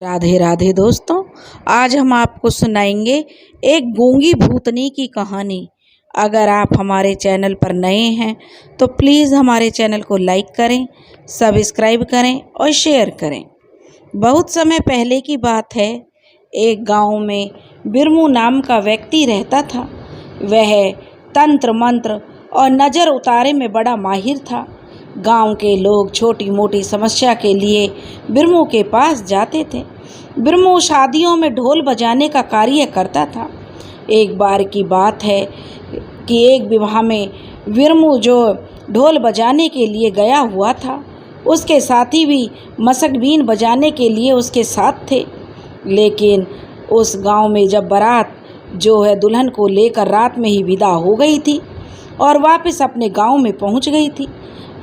राधे राधे दोस्तों। आज हम आपको सुनाएंगे एक गूंगी भूतनी की कहानी। अगर आप हमारे चैनल पर नए हैं तो प्लीज़ हमारे चैनल को लाइक करें, सब्सक्राइब करें और शेयर करें। बहुत समय पहले की बात है। एक गांव में बिरमू नाम का व्यक्ति रहता था। वह तंत्र मंत्र और नज़र उतारे में बड़ा माहिर था। गांव के लोग छोटी मोटी समस्या के लिए बिरमू के पास जाते थे। बिरमू शादियों में ढोल बजाने का कार्य करता था। एक बार की बात है कि एक विवाह में बिरमू जो ढोल बजाने के लिए गया हुआ था, उसके साथी भी मसकबीन बजाने के लिए उसके साथ थे। लेकिन उस गांव में जब बारात जो है दुल्हन को लेकर रात में ही विदा हो गई थी और वापस अपने गांव में पहुंच गई थी।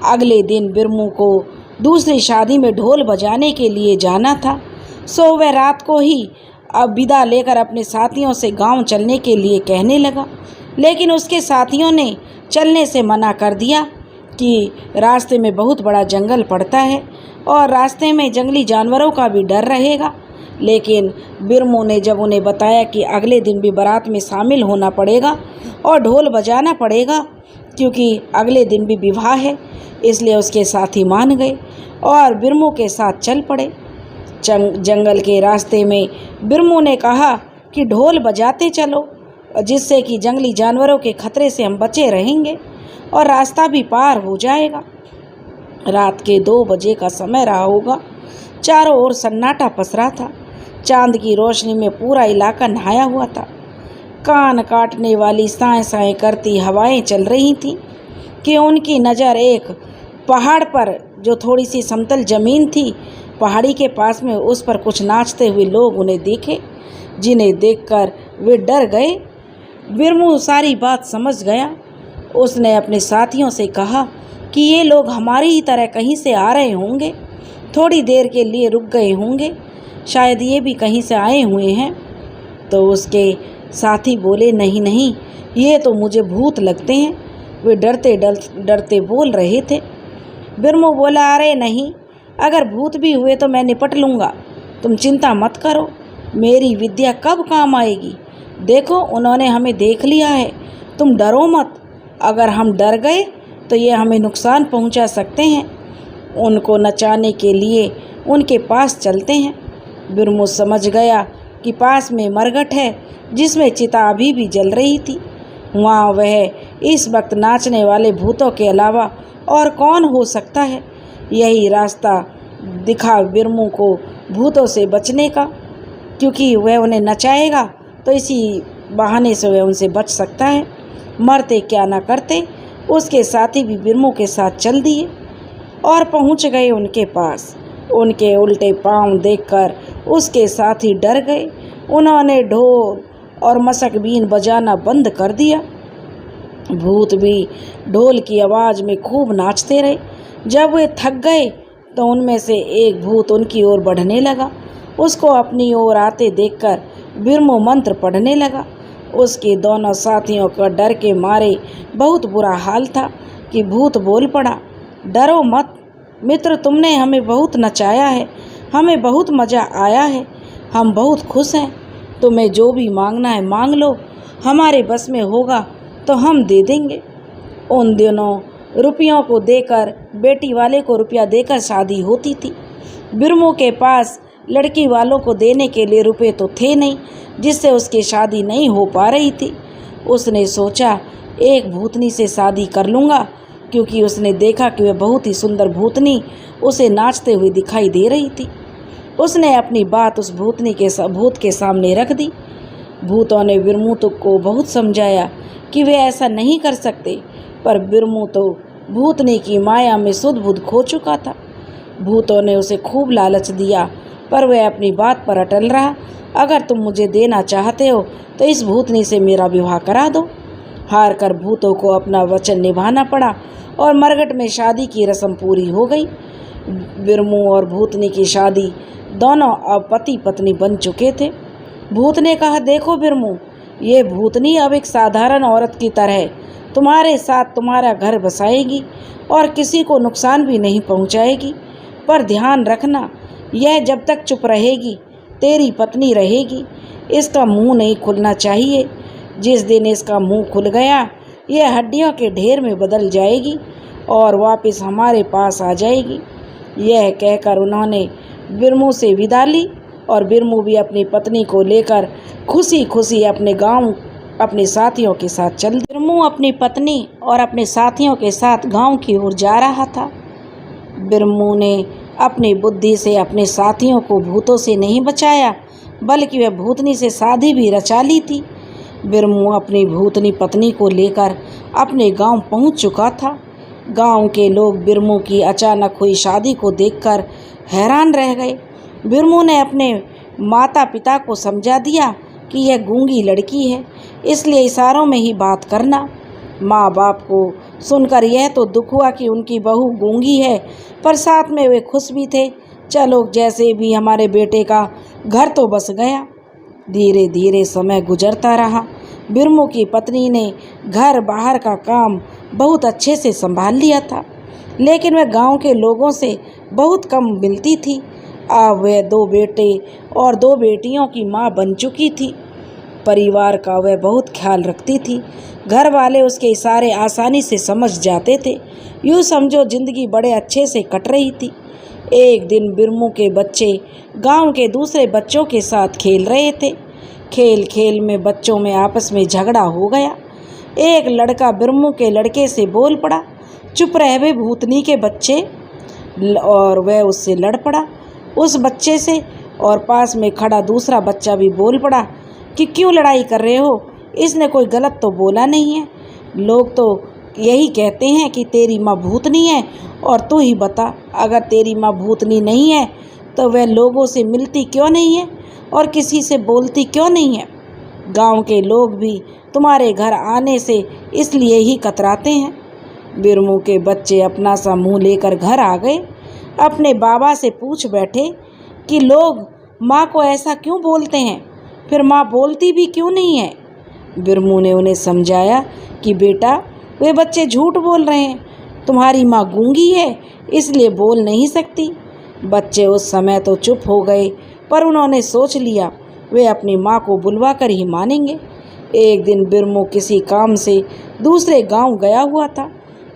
अगले दिन बिरमू को दूसरी शादी में ढोल बजाने के लिए जाना था, सो वह रात को ही अब विदा लेकर अपने साथियों से गांव चलने के लिए कहने लगा। लेकिन उसके साथियों ने चलने से मना कर दिया कि रास्ते में बहुत बड़ा जंगल पड़ता है और रास्ते में जंगली जानवरों का भी डर रहेगा। लेकिन बिरमू ने जब उन्हें बताया कि अगले दिन भी बारात में शामिल होना पड़ेगा और ढोल बजाना पड़ेगा क्योंकि अगले दिन भी विवाह है, इसलिए उसके साथी मान गए और बिरमू के साथ चल पड़े। जंगल के रास्ते में बिरमू ने कहा कि ढोल बजाते चलो, जिससे कि जंगली जानवरों के खतरे से हम बचे रहेंगे और रास्ता भी पार हो जाएगा। रात के 2 बजे का समय रहा होगा। चारों ओर सन्नाटा पसरा था। चांद की रोशनी में पूरा इलाका नहाया हुआ था। कान काटने वाली साएं साएं करती हवाएं चल रही थीं कि उनकी नज़र एक पहाड़ पर, जो थोड़ी सी समतल ज़मीन थी, पहाड़ी के पास में उस पर कुछ नाचते हुए लोग उन्हें देखे, जिन्हें देखकर वे डर गए। बिरमू सारी बात समझ गया। उसने अपने साथियों से कहा कि ये लोग हमारी ही तरह कहीं से आ रहे होंगे, थोड़ी देर के लिए रुक गए होंगे, शायद ये भी कहीं से आए हुए हैं। तो उसके साथी बोले, नहीं नहीं, ये तो मुझे भूत लगते हैं। वे डरते डरते बोल रहे थे। बिरमू बोला, अरे नहीं, अगर भूत भी हुए तो मैं निपट लूँगा, तुम चिंता मत करो, मेरी विद्या कब काम आएगी। देखो, उन्होंने हमें देख लिया है, तुम डरो मत। अगर हम डर गए तो ये हमें नुकसान पहुंचा सकते हैं। उनको नचाने के लिए उनके पास चलते हैं। बिरमू समझ गया कि पास में मरघट है जिसमें चिता अभी भी जल रही थी। वहाँ वह इस वक्त नाचने वाले भूतों के अलावा और कौन हो सकता है। यही रास्ता दिखा बिरमू को भूतों से बचने का, क्योंकि वह उन्हें नचाएगा तो इसी बहाने से वह उनसे बच सकता है। मरते क्या ना करते, उसके साथी भी बिरमू के साथ चल दिए और पहुंच गए उनके पास। उनके उल्टे पांव देखकर उसके साथी डर गए। उन्होंने ढोल और मसकबीन बजाना बंद कर दिया। भूत भी ढोल की आवाज़ में खूब नाचते रहे। जब वे थक गए तो उनमें से एक भूत उनकी ओर बढ़ने लगा। उसको अपनी ओर आते देखकर बिरमू मंत्र पढ़ने लगा। उसके दोनों साथियों का डर के मारे बहुत बुरा हाल था कि भूत बोल पड़ा, डरो मत मित्र, तुमने हमें बहुत नचाया है, हमें बहुत मज़ा आया है, हम बहुत खुश हैं। तुम्हें जो भी मांगना है मांग लो, हमारे बस में होगा तो हम दे देंगे। उन दिनों रुपयों को देकर, बेटी वाले को रुपया देकर शादी होती थी। बिरमू के पास लड़की वालों को देने के लिए रुपए तो थे नहीं, जिससे उसकी शादी नहीं हो पा रही थी। उसने सोचा, एक भूतनी से शादी कर लूँगा, क्योंकि उसने देखा कि वह बहुत ही सुंदर भूतनी उसे नाचते हुए दिखाई दे रही थी। उसने अपनी बात उस भूतनी के भूत के सामने रख दी। भूतों ने बिरमू को बहुत समझाया कि वे ऐसा नहीं कर सकते, पर बिरमू तो भूतनी की माया में सुध बुध खो चुका था। भूतों ने उसे खूब लालच दिया, पर वह अपनी बात पर अटल रहा। अगर तुम मुझे देना चाहते हो तो इस भूतनी से मेरा विवाह करा दो। हार कर भूतों को अपना वचन निभाना पड़ा और मरघट में शादी की रस्म पूरी हो गई। बिरमू और भूतनी की शादी दोनों अब पति पत्नी बन चुके थे। भूत ने कहा, देखो बिरमू, ये भूतनी अब एक साधारण औरत की तरह तुम्हारे साथ तुम्हारा घर बसाएगी और किसी को नुकसान भी नहीं पहुंचाएगी। पर ध्यान रखना, यह जब तक चुप रहेगी तेरी पत्नी रहेगी। इसका मुंह नहीं खुलना चाहिए। जिस दिन इसका मुंह खुल गया यह हड्डियों के ढेर में बदल जाएगी और वापस हमारे पास आ जाएगी। यह कहकर उन्होंने बिरमू से विदा ली और बिरमू भी अपनी पत्नी को लेकर खुशी खुशी अपने गांव अपने साथियों के साथ चल दिया। बिरमू अपनी पत्नी और अपने साथियों के साथ गांव की ओर जा रहा था। बिरमू ने अपनी बुद्धि से अपने साथियों को भूतों से नहीं बचाया, बल्कि वह भूतनी से शादी भी रचा ली थी। बिरमू अपनी भूतनी पत्नी को लेकर अपने गांव पहुंच चुका था। गांव के लोग बिरमू की अचानक हुई शादी को देखकर हैरान रह गए। बिरमू ने अपने माता पिता को समझा दिया कि यह गूंगी लड़की है, इसलिए इशारों में ही बात करना। माँ बाप को सुनकर यह तो दुख हुआ कि उनकी बहू गूंगी है, पर साथ में वे खुश भी थे। चलो जैसे भी हमारे बेटे का घर तो बस गया। धीरे धीरे समय गुजरता रहा। बिरमू की पत्नी ने घर बाहर का काम बहुत अच्छे से संभाल लिया था, लेकिन वह गांव के लोगों से बहुत कम मिलती थी। अब वह 2 बेटे और 2 बेटियों की माँ बन चुकी थी। परिवार का वह बहुत ख्याल रखती थी। घर वाले उसके इशारे आसानी से समझ जाते थे। यूँ समझो जिंदगी बड़े अच्छे से कट रही थी। एक दिन बिरमू के बच्चे गांव के दूसरे बच्चों के साथ खेल रहे थे। खेल खेल में बच्चों में आपस में झगड़ा हो गया। एक लड़का बिरमू के लड़के से बोल पड़ा, चुप रह बे भूतनी के बच्चे, और वह उससे लड़ पड़ा उस बच्चे से। और पास में खड़ा दूसरा बच्चा भी बोल पड़ा कि क्यों लड़ाई कर रहे हो, इसने कोई गलत तो बोला नहीं है। लोग तो यही कहते हैं कि तेरी माँ भूतनी है, और तू ही बता, अगर तेरी माँ भूतनी नहीं है तो वह लोगों से मिलती क्यों नहीं है और किसी से बोलती क्यों नहीं है। गांव के लोग भी तुम्हारे घर आने से इसलिए ही कतराते हैं। बिरमू के बच्चे अपना सा मुँह लेकर घर आ गए। अपने बाबा से पूछ बैठे कि लोग माँ को ऐसा क्यों बोलते हैं, फिर माँ बोलती भी क्यों नहीं है। बिरमू ने उन्हें समझाया कि बेटा, वे बच्चे झूठ बोल रहे हैं, तुम्हारी माँ गूंगी है इसलिए बोल नहीं सकती। बच्चे उस समय तो चुप हो गए, पर उन्होंने सोच लिया वे अपनी माँ को बुलवा कर ही मानेंगे। एक दिन बिरमू किसी काम से दूसरे गांव गया हुआ था।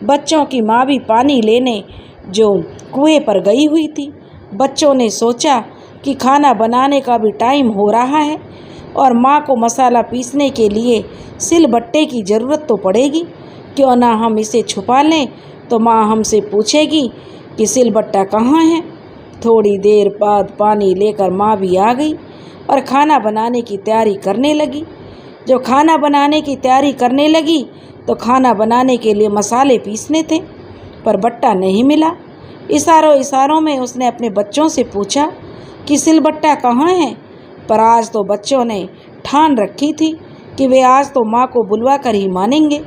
बच्चों की माँ भी पानी लेने जो कुएं पर गई हुई थी। बच्चों ने सोचा कि खाना बनाने का भी टाइम हो रहा है और माँ को मसाला पीसने के लिए सिलबट्टे की ज़रूरत तो पड़ेगी। क्यों ना हम इसे छुपा लें, तो माँ हमसे पूछेगी कि सिलबट्टा कहाँ है। थोड़ी देर बाद पानी लेकर माँ भी आ गई और खाना बनाने की तैयारी करने लगी। जब खाना बनाने की तैयारी करने लगी तो खाना बनाने के लिए मसाले पीसने थे, पर बट्टा नहीं मिला। इशारों में उसने अपने बच्चों से पूछा कि सिलबट्टा कहाँ है, पर आज तो बच्चों ने ठान रखी थी कि वे आज तो माँ को बुलवा कर ही मानेंगे।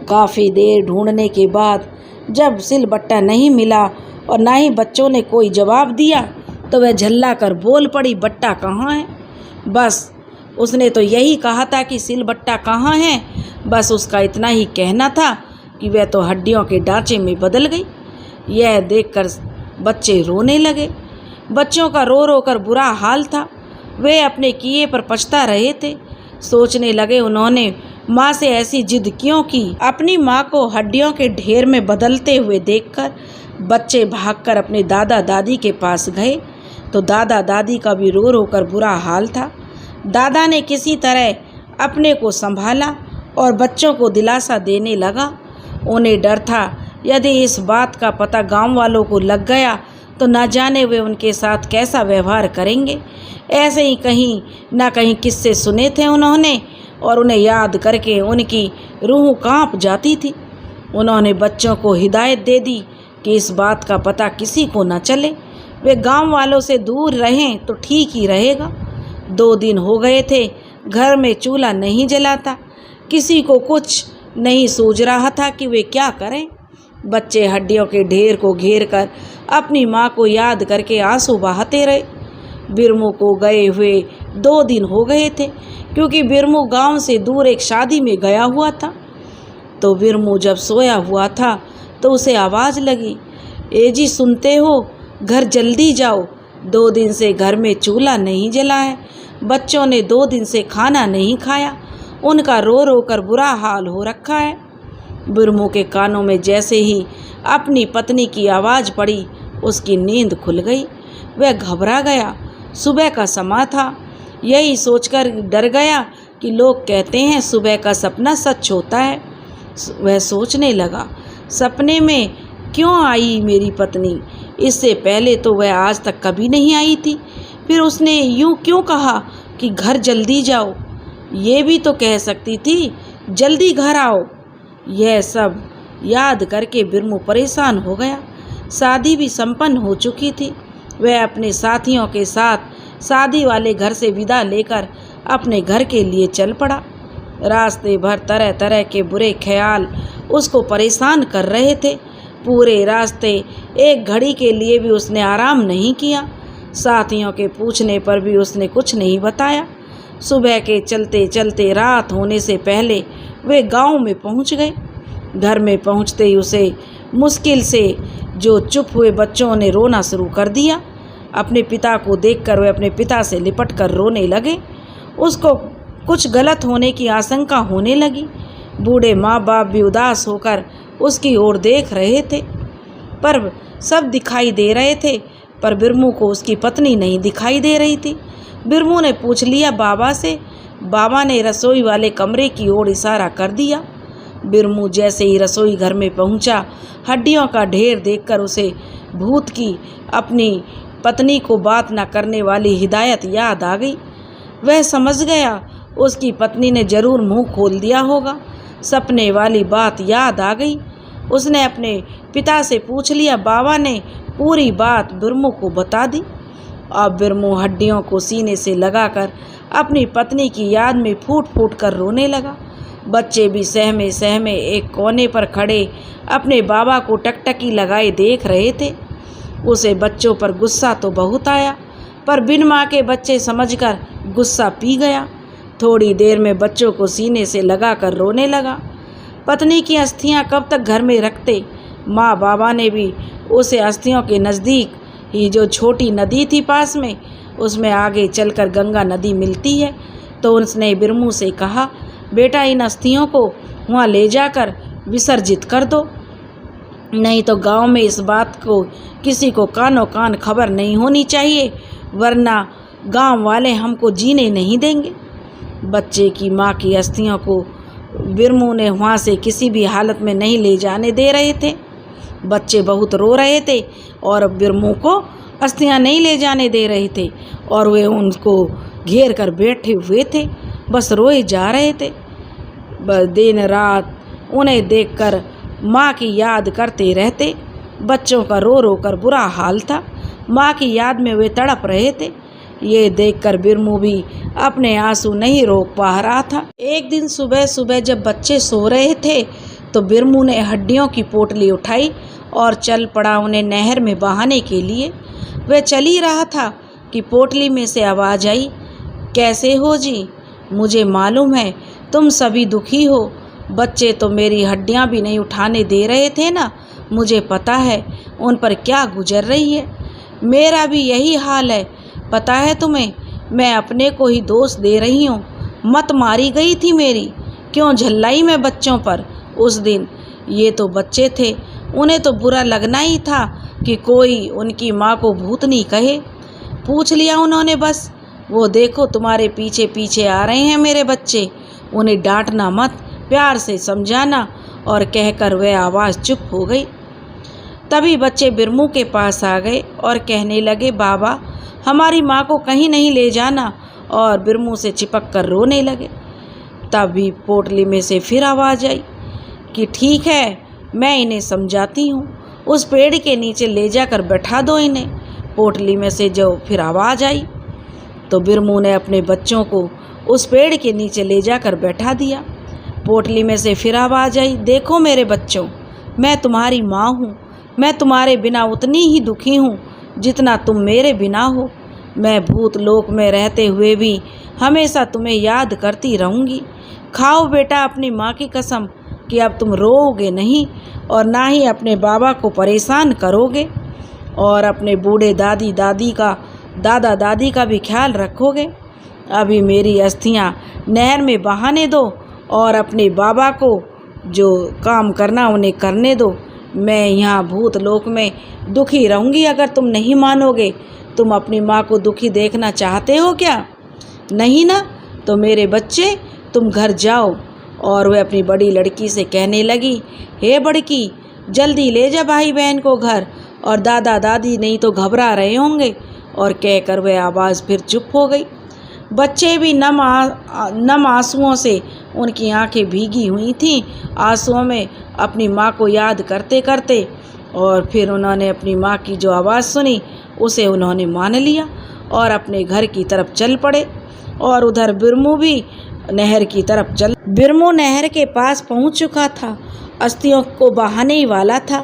काफ़ी देर ढूंढने के बाद जब सिलबट्टा नहीं मिला और ना ही बच्चों ने कोई जवाब दिया, तो वह झल्ला कर बोल पड़ी, बट्टा कहाँ है। बस उसने तो यही कहा था कि सिलबट्टा कहाँ है। बस उसका इतना ही कहना था कि वह तो हड्डियों के ढांचे में बदल गई। यह देखकर बच्चे रोने लगे। बच्चों का रो रो कर बुरा हाल था। वे अपने किए पर पछता रहे थे। सोचने लगे उन्होंने माँ से ऐसी जिद क्यों की। अपनी माँ को हड्डियों के ढेर में बदलते हुए देखकर बच्चे भागकर अपने दादा दादी के पास गए, तो दादा दादी का भी रो रो कर बुरा हाल था। दादा ने किसी तरह अपने को संभाला और बच्चों को दिलासा देने लगा। उन्हें डर था यदि इस बात का पता गांव वालों को लग गया तो न जाने वे उनके साथ कैसा व्यवहार करेंगे। ऐसे ही कहीं ना कहीं किस्से सुने थे उन्होंने, और उन्हें याद करके उनकी रूह कांप जाती थी। उन्होंने बच्चों को हिदायत दे दी कि इस बात का पता किसी को न चले, वे गांव वालों से दूर रहें तो ठीक ही रहेगा। 2 दिन हो गए थे, घर में चूल्हा नहीं जलाता। किसी को कुछ नहीं सूझ रहा था कि वे क्या करें। बच्चे हड्डियों के ढेर को घेर कर अपनी माँ को याद करके आंसू बहाते रहे। बिरमू को गए हुए 2 दिन हो गए थे, क्योंकि बिरमू गांव से दूर एक शादी में गया हुआ था। तो बिरमू जब सोया हुआ था तो उसे आवाज़ लगी, ए जी सुनते हो, घर जल्दी जाओ, 2 दिन से घर में चूल्हा नहीं जला है, बच्चों ने 2 दिन से खाना नहीं खाया, उनका रो रो कर बुरा हाल हो रखा है। बिरमू के कानों में जैसे ही अपनी पत्नी की आवाज़ पड़ी, उसकी नींद खुल गई। वह घबरा गया। सुबह का समय था। यही सोचकर डर गया कि लोग कहते हैं सुबह का सपना सच होता है। वह सोचने लगा, सपने में क्यों आई मेरी पत्नी? इससे पहले तो वह आज तक कभी नहीं आई थी। फिर उसने यूं क्यों कहा कि घर जल्दी जाओ? ये भी तो कह सकती थी जल्दी घर आओ। यह सब याद करके बिरमू परेशान हो गया। शादी भी संपन्न हो चुकी थी। वह अपने साथियों के साथ शादी वाले घर से विदा लेकर अपने घर के लिए चल पड़ा। रास्ते भर तरह तरह के बुरे ख्याल उसको परेशान कर रहे थे। पूरे रास्ते एक घड़ी के लिए भी उसने आराम नहीं किया। साथियों के पूछने पर भी उसने कुछ नहीं बताया। सुबह के चलते चलते रात होने से पहले वे गांव में पहुंच गए। घर में पहुंचते ही उसे मुश्किल से जो चुप हुए बच्चों ने रोना शुरू कर दिया। अपने पिता को देखकर वे अपने पिता से लिपट कर रोने लगे। उसको कुछ गलत होने की आशंका होने लगी। बूढ़े माँ बाप भी उदास होकर उसकी ओर देख रहे थे, पर सब दिखाई दे रहे थे, पर बिरमू को उसकी पत्नी नहीं दिखाई दे रही थी। बिरमू ने पूछ लिया बाबा से। बाबा ने रसोई वाले कमरे की ओर इशारा कर दिया। बिरमू जैसे ही रसोई घर में पहुंचा, हड्डियों का ढेर देखकर उसे भूत की अपनी पत्नी को बात न करने वाली हिदायत याद आ गई। वह समझ गया उसकी पत्नी ने जरूर मुंह खोल दिया होगा। सपने वाली बात याद आ गई। उसने अपने पिता से पूछ लिया। बाबा ने पूरी बात बिरमू को बता दी। अब बिरमू हड्डियों को सीने से लगाकर अपनी पत्नी की याद में फूट फूट कर रोने लगा। बच्चे भी सहमे सहमे एक कोने पर खड़े अपने बाबा को टकटकी लगाए देख रहे थे। उसे बच्चों पर गुस्सा तो बहुत आया, पर बिन माँ के बच्चे समझकर गुस्सा पी गया। थोड़ी देर में बच्चों को सीने से लगाकर रोने लगा। पत्नी की अस्थियां कब तक घर में रखते? माँ बाबा ने भी उसे अस्थियों के नज़दीक ही जो छोटी नदी थी पास में, उसमें आगे चलकर गंगा नदी मिलती है, तो उसने बिरमू से कहा, बेटा इन अस्थियों को वहाँ ले जाकर विसर्जित कर दो, नहीं तो गांव में इस बात को किसी को कानों कान खबर नहीं होनी चाहिए, वरना गांव वाले हमको जीने नहीं देंगे। बच्चे की माँ की अस्थियों को बिरमू ने वहाँ से किसी भी हालत में नहीं ले जाने दे रहे थे। बच्चे बहुत रो रहे थे और बिरमू को अस्थियाँ नहीं ले जाने दे रहे थे, और वे उनको घेर कर बैठे हुए थे, बस रोए जा रहे थे। बस दिन रात उन्हें देखकर माँ की याद करते रहते। बच्चों का रो रो कर बुरा हाल था। माँ की याद में वे तड़प रहे थे। ये देखकर बिरमू भी अपने आंसू नहीं रोक पा रहा था। एक दिन सुबह सुबह जब बच्चे सो रहे थे, तो बिरमू ने हड्डियों की पोटली उठाई और चल पड़ा उन्हें नहर में बहाने के लिए। वह चल ही रहा था कि पोटली में से आवाज़ आई, कैसे हो जी? मुझे मालूम है तुम सभी दुखी हो। बच्चे तो मेरी हड्डियां भी नहीं उठाने दे रहे थे ना, मुझे पता है उन पर क्या गुजर रही है। मेरा भी यही हाल है। पता है तुम्हें, मैं अपने को ही दोष दे रही हूँ। मत मारी गई थी मेरी, क्यों झल्लाई मैं बच्चों पर उस दिन? ये तो बच्चे थे, उन्हें तो बुरा लगना ही था कि कोई उनकी माँ को भूतनी कहे। पूछ लिया उन्होंने बस। वो देखो तुम्हारे पीछे पीछे आ रहे हैं मेरे बच्चे, उन्हें डांटना मत, प्यार से समझाना। और कहकर वह आवाज़ चुप हो गई। तभी बच्चे बिरमू के पास आ गए और कहने लगे, बाबा हमारी माँ को कहीं नहीं ले जाना, और बिरमू से चिपक कर रोने लगे। तभी पोटली में से फिर आवाज़ आई कि ठीक है, मैं इन्हें समझाती हूँ, उस पेड़ के नीचे ले जाकर बैठा दो इन्हें। पोटली में से जो फिर आवाज़ आई, तो बिरमू ने अपने बच्चों को उस पेड़ के नीचे ले जाकर बैठा दिया। पोटली में से फिर आवाज़ आई, देखो मेरे बच्चों, मैं तुम्हारी माँ हूँ। मैं तुम्हारे बिना उतनी ही दुखी हूँ जितना तुम मेरे बिना हो। मैं भूत लोक में रहते हुए भी हमेशा तुम्हें याद करती रहूँगी। खाओ बेटा अपनी माँ की कसम कि अब तुम रोओगे नहीं और ना ही अपने बाबा को परेशान करोगे। और अपने बूढ़े दादा दादी का भी ख्याल रखोगे। अभी मेरी अस्थियां नहर में बहाने दो और अपने बाबा को जो काम करना उन्हें करने दो। मैं यहाँ भूत लोक में दुखी रहूँगी अगर तुम नहीं मानोगे। तुम अपनी माँ को दुखी देखना चाहते हो क्या? नहीं ना? तो मेरे बच्चे तुम घर जाओ। और वह अपनी बड़ी लड़की से कहने लगी, हे बड़की, जल्दी ले जा भाई बहन को घर, और दादा दादी नहीं तो घबरा रहे होंगे। और कहकर वह आवाज़ फिर चुप हो गई। बच्चे भी नम आंसुओं से, उनकी आंखें भीगी हुई थीं आंसुओं में, अपनी माँ को याद करते करते। और फिर उन्होंने अपनी माँ की जो आवाज़ सुनी उसे उन्होंने मान लिया और अपने घर की तरफ चल पड़े। और उधर बिरमू भी नहर की तरफ चल। बिरमू नहर के पास पहुंच चुका था, अस्थियों को बहाने ही वाला था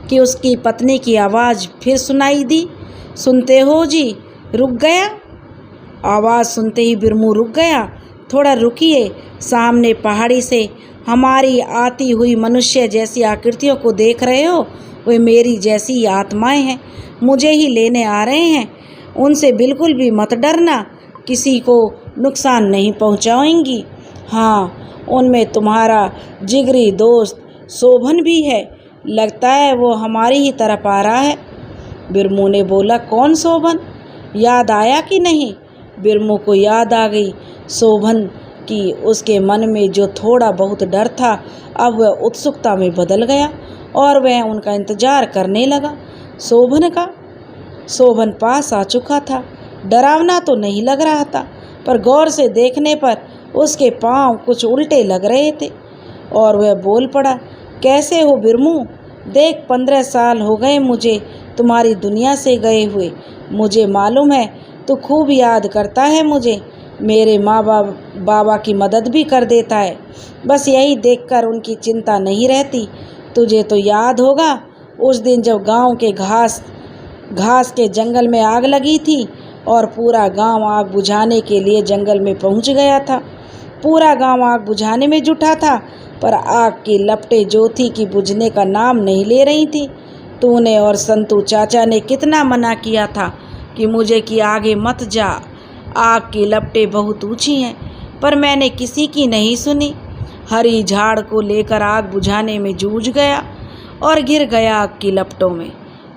कि उसकी पत्नी की आवाज़ फिर सुनाई दी, सुनते हो जी? रुक गया। आवाज़ सुनते ही बिरमू रुक गया। थोड़ा रुकिए, सामने पहाड़ी से हमारी आती हुई मनुष्य जैसी आकृतियों को देख रहे हो? वे मेरी जैसी ही आत्माएं हैं, मुझे ही लेने आ रहे हैं। उनसे बिल्कुल भी मत डरना, किसी को नुकसान नहीं पहुंचाएंगी। हाँ, उनमें तुम्हारा जिगरी दोस्त शोभन भी है, लगता है वो हमारी ही तरफ आ रहा है। बिरमू ने बोला, कौन शोभन? याद आया कि नहीं? बिरमू को याद आ गई शोभन की। उसके मन में जो थोड़ा बहुत डर था अब वह उत्सुकता में बदल गया और वह उनका इंतजार करने लगा। शोभन का? शोभन पास आ चुका था। डरावना तो नहीं लग रहा था, पर गौर से देखने पर उसके पांव कुछ उल्टे लग रहे थे। और वह बोल पड़ा, कैसे हो बिरमू? देख, 15 साल हो गए मुझे तुम्हारी दुनिया से गए हुए। मुझे मालूम है तू खूब याद करता है मुझे, मेरे माँ बाबा की मदद भी कर देता है। बस यही देखकर उनकी चिंता नहीं रहती। तुझे तो याद होगा उस दिन जब गांव के घास के जंगल में आग लगी थी और पूरा गांव आग बुझाने के लिए जंगल में पहुंच गया था। पूरा गांव आग बुझाने में जुटा था, पर आग की लपटें जो थी कि बुझने का नाम नहीं ले रही थी। तूने और संतू चाचा ने कितना मना किया था कि मुझे कि आगे मत जा, आग की लपटें बहुत ऊंची हैं, पर मैंने किसी की नहीं सुनी। हरी झाड़ को लेकर आग बुझाने में जूझ गया और गिर गया आग की लपटों में।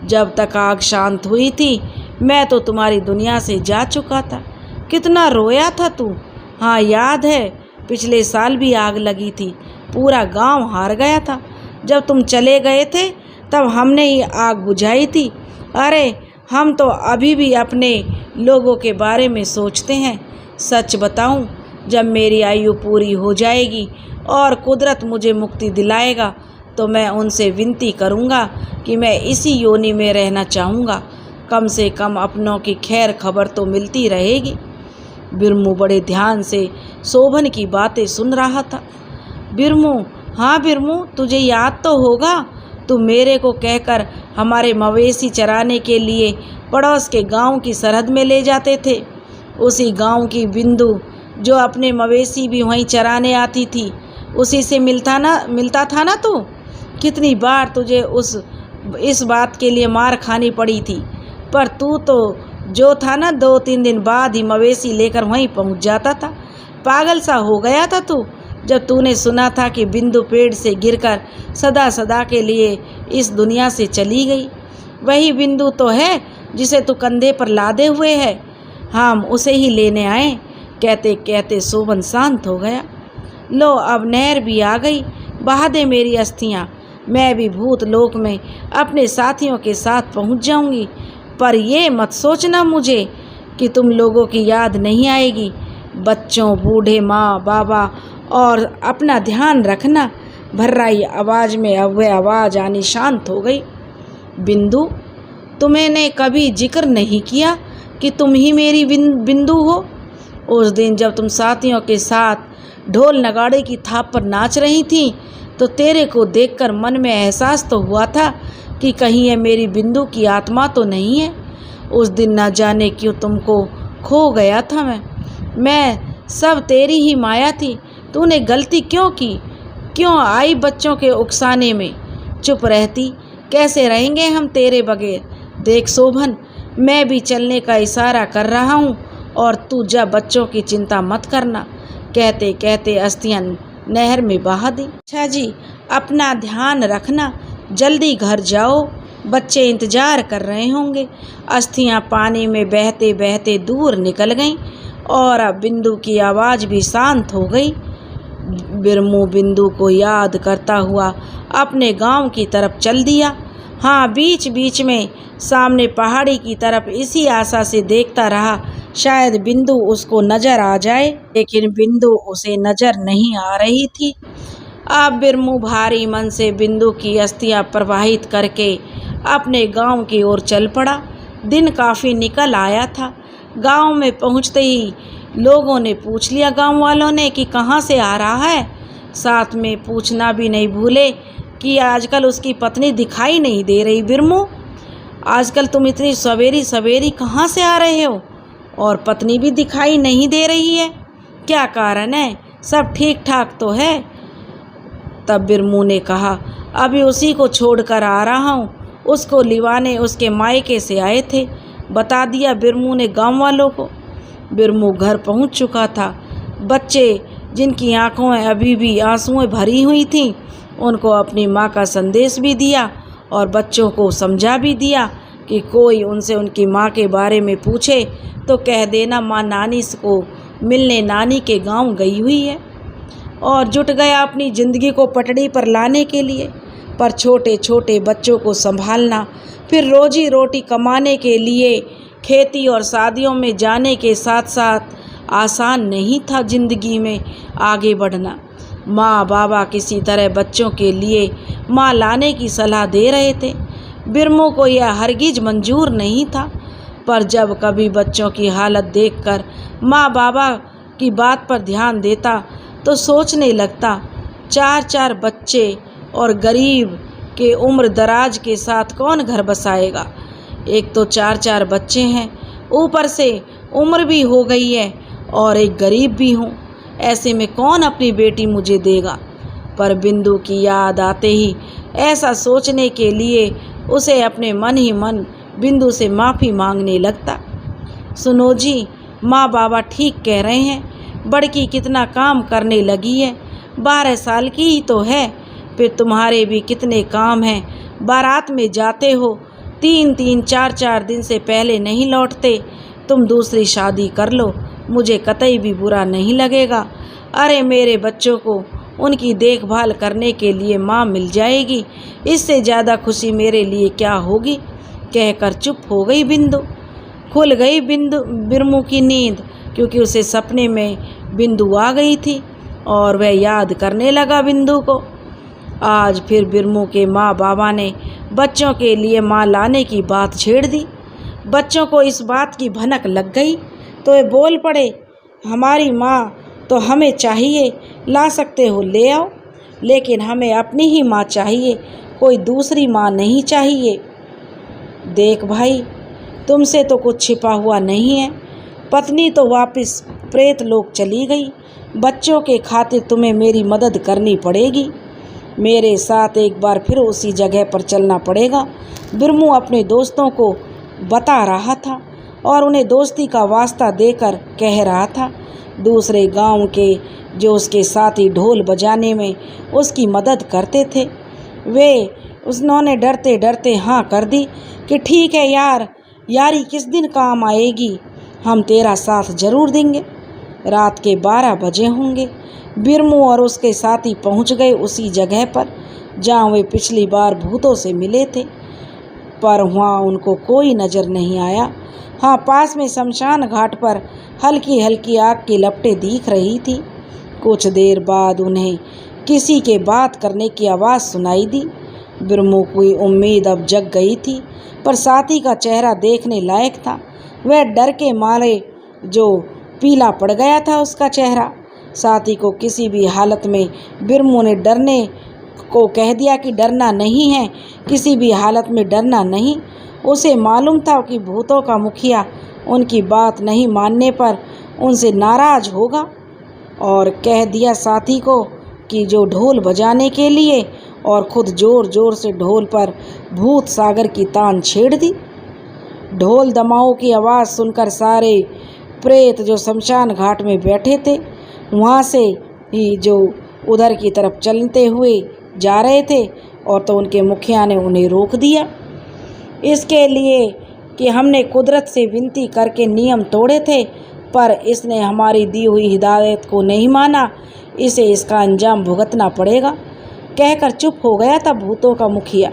जब तक आग शांत हुई थी मैं तो तुम्हारी दुनिया से जा चुका था। कितना रोया था तू। हाँ, याद है, पिछले साल भी आग लगी थी, पूरा गांव हार गया था। जब तुम चले गए थे तब हमने ही आग बुझाई थी। अरे, हम तो अभी भी अपने लोगों के बारे में सोचते हैं। सच बताऊं, जब मेरी आयु पूरी हो जाएगी और कुदरत मुझे मुक्ति दिलाएगा तो मैं उनसे विनती करूंगा कि मैं इसी योनि में रहना चाहूँगा। कम से कम अपनों की खैर खबर तो मिलती रहेगी। बिरमू बड़े ध्यान से शोभन की बातें सुन रहा था। बिरमू, हाँ बिरमू, तुझे याद तो होगा, तू मेरे को कहकर हमारे मवेशी चराने के लिए पड़ोस के गांव की सरहद में ले जाते थे। उसी गांव की बिंदु जो अपने मवेशी भी वहीं चराने आती थी, उसी से मिलता था ना तू? कितनी बार तुझे इस बात के लिए मार खानी पड़ी थी, पर तू तो जो था ना 2-3 दिन बाद ही मवेशी लेकर वहीं पहुंच जाता था। पागल सा हो गया था तू जब तूने सुना था कि बिंदु पेड़ से गिरकर सदा सदा के लिए इस दुनिया से चली गई। वही बिंदु तो है जिसे तू कंधे पर लादे हुए है। हम उसे ही लेने आए। कहते कहते शोभन शांत हो गया। लो, अब नहर भी आ गई, बहा दे मेरी अस्थियाँ। मैं भी भूत लोक में अपने साथियों के साथ पहुंच जाऊंगी। पर ये मत सोचना मुझे कि तुम लोगों की याद नहीं आएगी। बच्चों, बूढ़े, माँ बाबा और अपना ध्यान रखना। भर्राई आवाज़ में अब वह आवाज़ आनी शांत हो गई। बिंदु, तुमने कभी जिक्र नहीं किया कि तुम ही मेरी बिंदु हो। उस दिन जब तुम साथियों के साथ ढोल नगाड़े की थाप पर नाच रही थी तो तेरे को देखकर मन में एहसास तो हुआ था कि कहीं ये मेरी बिंदु की आत्मा तो नहीं है। उस दिन न जाने क्यों तुमको खो गया था मैं सब तेरी ही माया थी। तूने गलती क्यों की? क्यों आई बच्चों के उकसाने में? चुप रहती। कैसे रहेंगे हम तेरे बगैर? देख शोभन, मैं भी चलने का इशारा कर रहा हूँ और तू जा, बच्चों की चिंता मत करना। कहते कहते अस्थियाँ नहर में बहा दी। अच्छा जी, अपना ध्यान रखना, जल्दी घर जाओ, बच्चे इंतजार कर रहे होंगे। अस्थियाँ पानी में बहते बहते दूर निकल गईं और अब बिंदु की आवाज़ भी शांत हो गई। बिरमू बिंदु को याद करता हुआ अपने गांव की तरफ चल दिया। हाँ, बीच बीच में सामने पहाड़ी की तरफ इसी आशा से देखता रहा शायद बिंदु उसको नजर आ जाए, लेकिन बिंदु उसे नजर नहीं आ रही थी। अब बिरमू भारी मन से बिंदु की अस्थियां प्रवाहित करके अपने गांव की ओर चल पड़ा। दिन काफ़ी निकल आया था। गांव में पहुंचते ही लोगों ने पूछ लिया, गांव वालों ने, कि कहाँ से आ रहा है। साथ में पूछना भी नहीं भूले कि आजकल उसकी पत्नी दिखाई नहीं दे रही। बिरमू, आजकल तुम इतनी सवेरी सवेरी कहाँ से आ रहे हो और पत्नी भी दिखाई नहीं दे रही है, क्या कारण है? सब ठीक ठाक तो है? तब बिरमू ने कहा, अभी उसी को छोड़कर आ रहा हूँ, उसको लिवाने उसके मायके से आए थे, बता दिया बिरमू ने गांव वालों को। बिरमू घर पहुँच चुका था। बच्चे जिनकी आंखों में अभी भी आंसुएं भरी हुई थीं, उनको अपनी माँ का संदेश भी दिया और बच्चों को समझा भी दिया कि कोई उनसे उनकी माँ के बारे में पूछे तो कह देना माँ नानी को मिलने नानी के गांव गई हुई है। और जुट गया अपनी ज़िंदगी को पटड़ी पर लाने के लिए। पर छोटे छोटे बच्चों को संभालना, फिर रोजी रोटी कमाने के लिए खेती और शादियों में जाने के साथ साथ आसान नहीं था ज़िंदगी में आगे बढ़ना। माँ बाबा किसी तरह बच्चों के लिए माँ लाने की सलाह दे रहे थे। बिरमू को यह हरगिज मंजूर नहीं था, पर जब कभी बच्चों की हालत देखकर माँ बाबा की बात पर ध्यान देता तो सोचने लगता, चार चार बच्चे और गरीब के उम्र दराज के साथ कौन घर बसाएगा। एक तो चार चार बच्चे हैं, ऊपर से उम्र भी हो गई है और एक गरीब भी हूँ, ऐसे में कौन अपनी बेटी मुझे देगा। पर बिंदु की याद आते ही ऐसा सोचने के लिए उसे अपने मन ही मन बिंदु से माफ़ी मांगने लगता। सुनो जी, माँ बाबा ठीक कह रहे हैं, बड़की कितना काम करने लगी है, 12 साल की ही तो है, फिर तुम्हारे भी कितने काम हैं। बारात में जाते हो, 3-3 4-4 दिन से पहले नहीं लौटते। तुम दूसरी शादी कर लो, मुझे कतई भी बुरा नहीं लगेगा। अरे मेरे बच्चों को उनकी देखभाल करने के लिए माँ मिल जाएगी, इससे ज़्यादा खुशी मेरे लिए क्या होगी। कहकर चुप हो गई बिंदु। खुल गई बिरमू की नींद, क्योंकि उसे सपने में बिंदु आ गई थी और वह याद करने लगा बिंदु को। आज फिर बिरमू के माँ बाबा ने बच्चों के लिए माँ लाने की बात छेड़ दी। बच्चों को इस बात की भनक लग गई तो वे बोल पड़े, हमारी माँ तो हमें चाहिए, ला सकते हो ले आओ, लेकिन हमें अपनी ही माँ चाहिए, कोई दूसरी माँ नहीं चाहिए। देख भाई, तुमसे तो कुछ छिपा हुआ नहीं है। पत्नी तो वापस प्रेत लोक चली गई, बच्चों के खातिर तुम्हें मेरी मदद करनी पड़ेगी। मेरे साथ एक बार फिर उसी जगह पर चलना पड़ेगा। बिरमू अपने दोस्तों को बता रहा था और उन्हें दोस्ती का वास्ता देकर कह रहा था। दूसरे गांव के जो उसके साथी ढोल बजाने में उसकी मदद करते थे, उन्होंने डरते डरते हाँ कर दी कि ठीक है यार, यारी किस दिन काम आएगी, हम तेरा साथ जरूर देंगे। रात के 12 बजे होंगे। बिरमू और उसके साथी पहुंच गए उसी जगह पर जहां वे पिछली बार भूतों से मिले थे, पर वहाँ उनको कोई नज़र नहीं आया। हाँ, पास में शमशान घाट पर हल्की हल्की आग की लपटें दिख रही थी। कुछ देर बाद उन्हें किसी के बात करने की आवाज़ सुनाई दी। बिरमू की उम्मीद अब जग गई थी, पर साथी का चेहरा देखने लायक था। वह डर के मारे जो पीला पड़ गया था उसका चेहरा। साथी को किसी भी हालत में बिरमू ने डरने को कह दिया कि डरना नहीं है, किसी भी हालत में डरना नहीं। उसे मालूम था कि भूतों का मुखिया उनकी बात नहीं मानने पर उनसे नाराज़ होगा, और कह दिया साथी को कि जो ढोल बजाने के लिए, और खुद ज़ोर ज़ोर से ढोल पर भूत सागर की तान छेड़ दी। ढोल दमाओं की आवाज़ सुनकर सारे प्रेत जो शमशान घाट में बैठे थे वहाँ से ही जो उधर की तरफ चलते हुए जा रहे थे, और तो उनके मुखिया ने उन्हें रोक दिया, इसके लिए कि हमने कुदरत से विनती करके नियम तोड़े थे, पर इसने हमारी दी हुई हिदायत को नहीं माना, इसे इसका अंजाम भुगतना पड़ेगा, कहकर चुप हो गया था भूतों का मुखिया।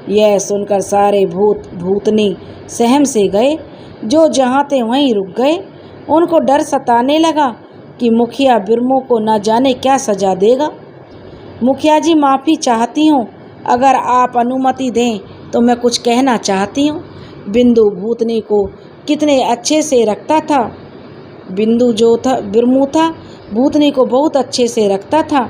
यह सुनकर सारे भूत भूतनी सहम से गए, जो जहाँ थे वहीं रुक गए। उनको डर सताने लगा कि मुखिया बिरमू को न जाने क्या सजा देगा। मुखिया जी, माफ़ी चाहती हूँ, अगर आप अनुमति दें तो मैं कुछ कहना चाहती हूँ। बिंदु भूतनी को कितने अच्छे से रखता था। बिंदु जो था बिरमू था, भूतनी को बहुत अच्छे से रखता था।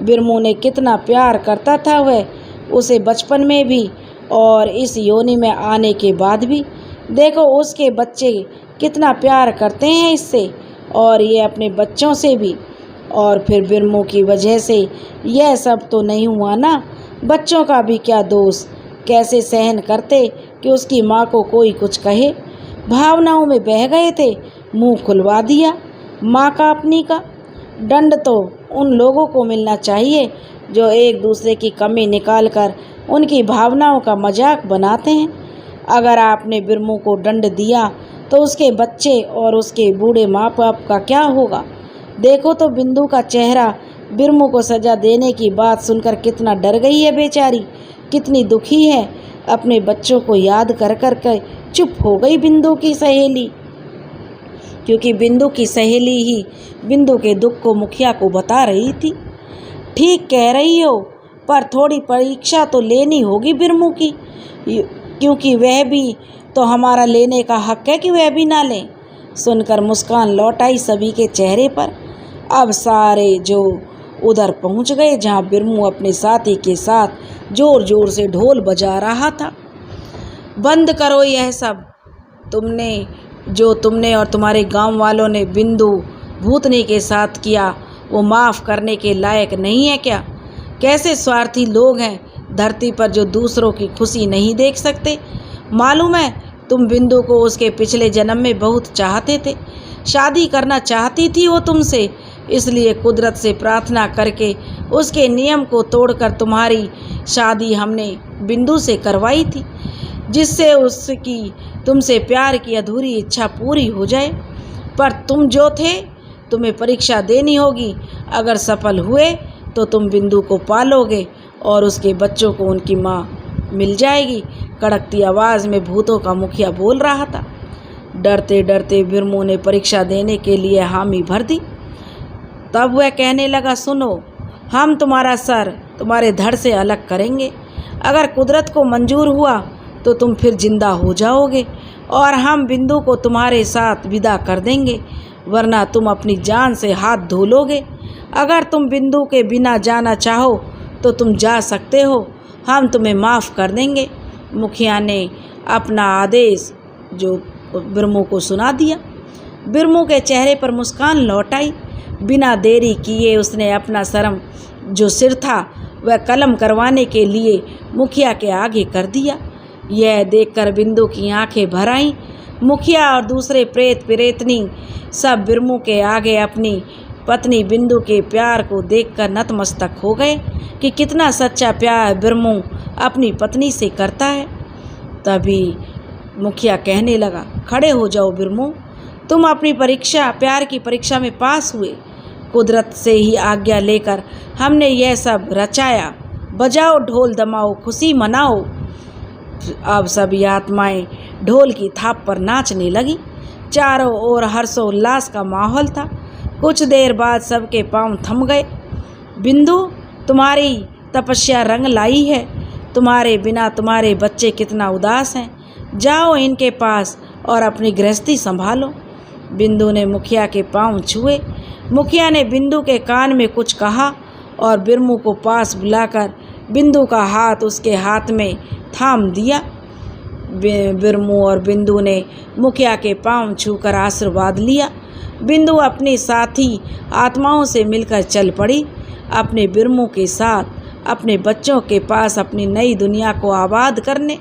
बिरमू ने कितना प्यार करता था वह, उसे बचपन में भी और इस योनि में आने के बाद भी। देखो उसके बच्चे कितना प्यार करते हैं इससे, और ये अपने बच्चों से भी। और फिर बिरमू की वजह से यह सब तो नहीं हुआ ना। बच्चों का भी क्या दोष, कैसे सहन करते कि उसकी माँ को कोई कुछ कहे। भावनाओं में बह गए थे, मुंह खुलवा दिया माँ का अपनी का। दंड तो उन लोगों को मिलना चाहिए जो एक दूसरे की कमी निकाल कर उनकी भावनाओं का मजाक बनाते हैं। अगर आपने बिरमू को दंड दिया तो उसके बच्चे और उसके बूढ़े माँ बाप का क्या होगा। देखो तो बिंदु का चेहरा बिरमू को सज़ा देने की बात सुनकर कितना डर गई है बेचारी, कितनी दुखी है। अपने बच्चों को याद कर कर के चुप हो गई बिंदु की सहेली, क्योंकि बिंदु की सहेली ही बिंदु के दुख को मुखिया को बता रही थी। ठीक कह रही हो, पर थोड़ी परीक्षा तो लेनी होगी बिरमू की, क्योंकि वह भी तो हमारा लेने का हक है कि वह भी ना लें। सुनकर मुस्कान लौट आई सभी के चेहरे पर। अब सारे जो उधर पहुंच गए जहां बिरमू अपने साथी के साथ जोर जोर से ढोल बजा रहा था। बंद करो यह सब, तुमने और तुम्हारे गांव वालों ने बिंदु भूतनी के साथ किया, वो माफ़ करने के लायक नहीं है क्या। कैसे स्वार्थी लोग हैं धरती पर जो दूसरों की खुशी नहीं देख सकते। मालूम है तुम बिंदु को उसके पिछले जन्म में बहुत चाहते थे, शादी करना चाहती थी वो तुमसे, इसलिए कुदरत से प्रार्थना करके उसके नियम को तोड़कर तुम्हारी शादी हमने बिंदु से करवाई थी, जिससे उसकी तुमसे प्यार की अधूरी इच्छा पूरी हो जाए। पर तुम जो थे, तुम्हें परीक्षा देनी होगी। अगर सफल हुए तो तुम बिंदु को पालोगे और उसके बच्चों को उनकी माँ मिल जाएगी। कड़कती आवाज़ में भूतों का मुखिया बोल रहा था। डरते डरते बिरमू ने परीक्षा देने के लिए हामी भर दी। तब वह कहने लगा, सुनो, हम तुम्हारा सर तुम्हारे धड़ से अलग करेंगे। अगर कुदरत को मंजूर हुआ तो तुम फिर जिंदा हो जाओगे और हम बिंदु को तुम्हारे साथ विदा कर देंगे, वरना तुम अपनी जान से हाथ धो लोगे। अगर तुम बिंदु के बिना जाना चाहो तो तुम जा सकते हो, हम तुम्हें माफ़ कर देंगे। मुखिया ने अपना आदेश जो बिरमू को सुना दिया। बिरमू के चेहरे पर मुस्कान लौट आई। बिना देरी किए उसने अपना शर्म जो सिर था वह कलम करवाने के लिए मुखिया के आगे कर दिया। यह देखकर बिंदु की आंखें भर आईं। मुखिया और दूसरे प्रेत प्रेतनी सब बिरमू के आगे अपनी पत्नी बिंदु के प्यार को देखकर नतमस्तक हो गए कि कितना सच्चा प्यार बिरमू अपनी पत्नी से करता है। तभी मुखिया कहने लगा, खड़े हो जाओ बिरमू, तुम अपनी परीक्षा, प्यार की परीक्षा में पास हुए। कुदरत से ही आज्ञा लेकर हमने यह सब रचाया। बजाओ ढोल, दमाओ, खुशी मनाओ। अब सभी आत्माएं ढोल की थाप पर नाचने लगी। चारों ओर हर्षोल्लास का माहौल था। कुछ देर बाद सबके पांव थम गए। बिंदु, तुम्हारी तपस्या रंग लाई है। तुम्हारे बिना तुम्हारे बच्चे कितना उदास हैं। जाओ इनके पास और अपनी गृहस्थी संभालो। बिंदु ने मुखिया के पांव छुए। मुखिया ने बिंदु के कान में कुछ कहा और बिरमू को पास बुलाकर बिंदु का हाथ उसके हाथ में थाम दिया। बिरमू और बिंदु ने मुखिया के पांव छूकर आशीर्वाद लिया। बिंदु अपनी साथी आत्माओं से मिलकर चल पड़ी, अपने बिरमू के साथ अपने बच्चों के पास अपनी नई दुनिया को आबाद करने।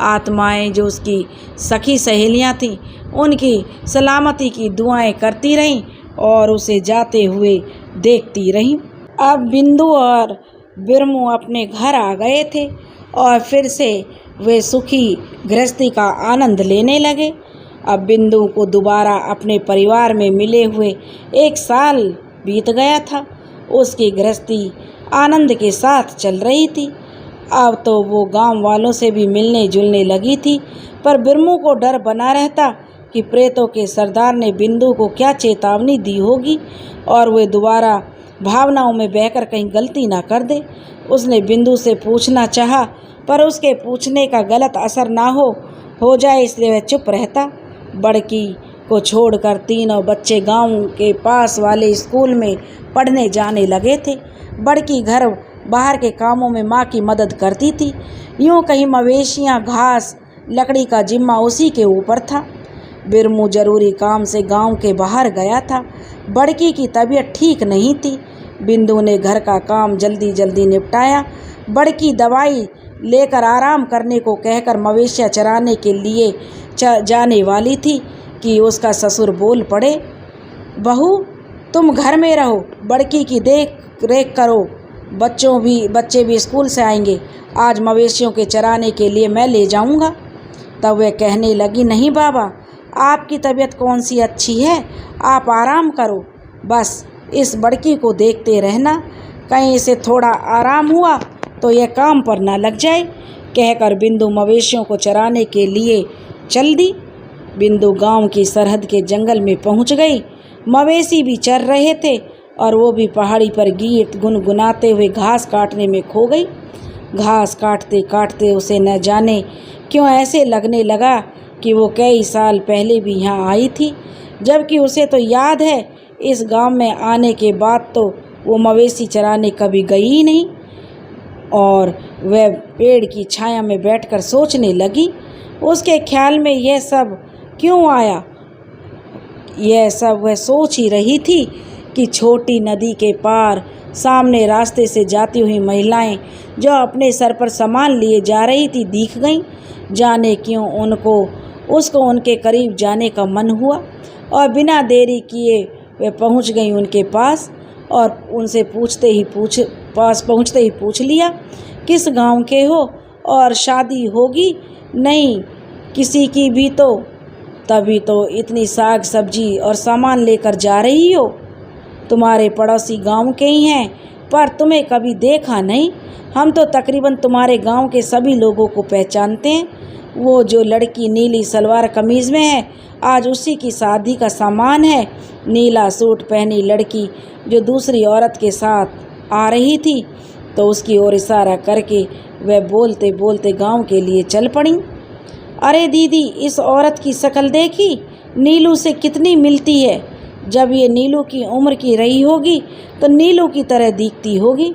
आत्माएं जो उसकी सखी सहेलियां थीं उनकी सलामती की दुआएं करती रहीं और उसे जाते हुए देखती रहीं। अब बिंदु और बिरमू अपने घर आ गए थे और फिर से वे सुखी गृहस्थी का आनंद लेने लगे। अब बिंदु को दोबारा अपने परिवार में मिले हुए 1 साल बीत गया था। उसकी गृहस्थी आनंद के साथ चल रही थी। अब तो वो गांव वालों से भी मिलने जुलने लगी थी, पर बिरमू को डर बना रहता कि प्रेतों के सरदार ने बिंदु को क्या चेतावनी दी होगी और वे दोबारा भावनाओं में बहकर कहीं गलती ना कर दे। उसने बिंदु से पूछना चाहा, पर उसके पूछने का गलत असर ना हो जाए, इसलिए वह चुप रहता। बड़की को छोड़कर तीनों बच्चे गांव के पास वाले स्कूल में पढ़ने जाने लगे थे। बड़की घर बाहर के कामों में माँ की मदद करती थी। यूँ कहीं मवेशियाँ, घास, लकड़ी का जिम्मा उसी के ऊपर था। बिरमू जरूरी काम से गांव के बाहर गया था। बड़की की तबीयत ठीक नहीं थी। बिंदु ने घर का काम जल्दी जल्दी निपटाया। बड़की दवाई लेकर आराम करने को कहकर मवेशियाँ चराने के लिए जाने वाली थी कि उसका ससुर बोल पड़े, बहू तुम घर में रहो, बड़की की देख रेख करो, बच्चे भी स्कूल से आएंगे, आज मवेशियों के चराने के लिए मैं ले जाऊंगा। तब वह कहने लगी, नहीं बाबा, आपकी तबीयत कौन सी अच्छी है, आप आराम करो, बस इस बड़की को देखते रहना, कहीं इसे थोड़ा आराम हुआ तो यह काम पर ना लग जाए। कहकर बिंदु मवेशियों को चराने के लिए चल दी। बिंदु गांव की सरहद के जंगल में पहुंच गई। मवेशी भी चर रहे थे और वो भी पहाड़ी पर गीत गुनगुनाते हुए घास काटने में खो गई। घास काटते काटते उसे न जाने क्यों ऐसे लगने लगा कि वो कई साल पहले भी यहाँ आई थी, जबकि उसे तो याद है इस गांव में आने के बाद तो वो मवेशी चराने कभी गई ही नहीं। और वह पेड़ की छाया में बैठकर सोचने लगी, उसके ख्याल में यह सब क्यों आया। यह सब वह सोच ही रही थी कि छोटी नदी के पार सामने रास्ते से जाती हुई महिलाएं जो अपने सर पर सामान लिए जा रही थी दिख गईं। जाने क्यों उसको उनके करीब जाने का मन हुआ और बिना देरी किए वे पहुंच गई उनके पास और उनसे पहुंचते ही पूछ लिया, किस गांव के हो और शादी होगी नहीं किसी की भी तो, तभी तो इतनी साग सब्जी और सामान लेकर जा रही हो। तुम्हारे पड़ोसी गांव के ही हैं, पर तुम्हें कभी देखा नहीं। हम तो तकरीबन तुम्हारे गांव के सभी लोगों को पहचानते हैं। वो जो लड़की नीली सलवार कमीज़ में है, आज उसी की शादी का सामान है। नीला सूट पहनी लड़की जो दूसरी औरत के साथ आ रही थी, तो उसकी ओर इशारा करके वह बोलते बोलते गांव के लिए चल पड़ी। अरे दीदी, इस औरत की शक्ल देखी, नीलू से कितनी मिलती है। जब ये नीलू की उम्र की रही होगी तो नीलू की तरह दिखती होगी।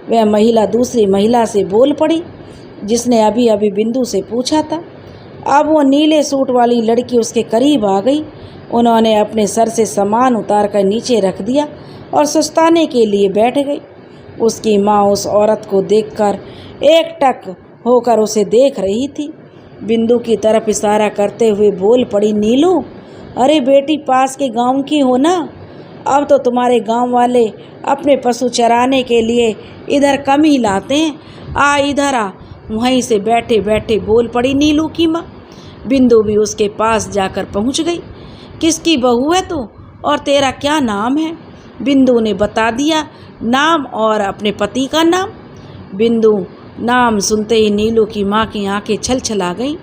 वह महिला दूसरी महिला से बोल पड़ी जिसने अभी अभी बिंदु से पूछा था। अब वो नीले सूट वाली लड़की उसके करीब आ गई। उन्होंने अपने सर से सामान उतार कर नीचे रख दिया और सुस्ताने के लिए बैठ गई। उसकी माँ उस औरत को देखकर एकटक होकर उसे देख रही थी। बिंदु की तरफ इशारा करते हुए बोल पड़ी, नीलू, अरे बेटी, पास के गांव की हो ना। अब तो तुम्हारे गांव वाले अपने पशु चराने के लिए इधर कम ही लाते हैं। आ इधर आ। वहीं से बैठे बैठे बोल पड़ी नीलू की माँ। बिंदु भी उसके पास जाकर पहुंच गई। किसकी बहू है तू और तेरा क्या नाम है? बिंदु ने बता दिया नाम और अपने पति का नाम। बिंदु नाम सुनते ही नीलू की माँ की आंखें छलछला गईं।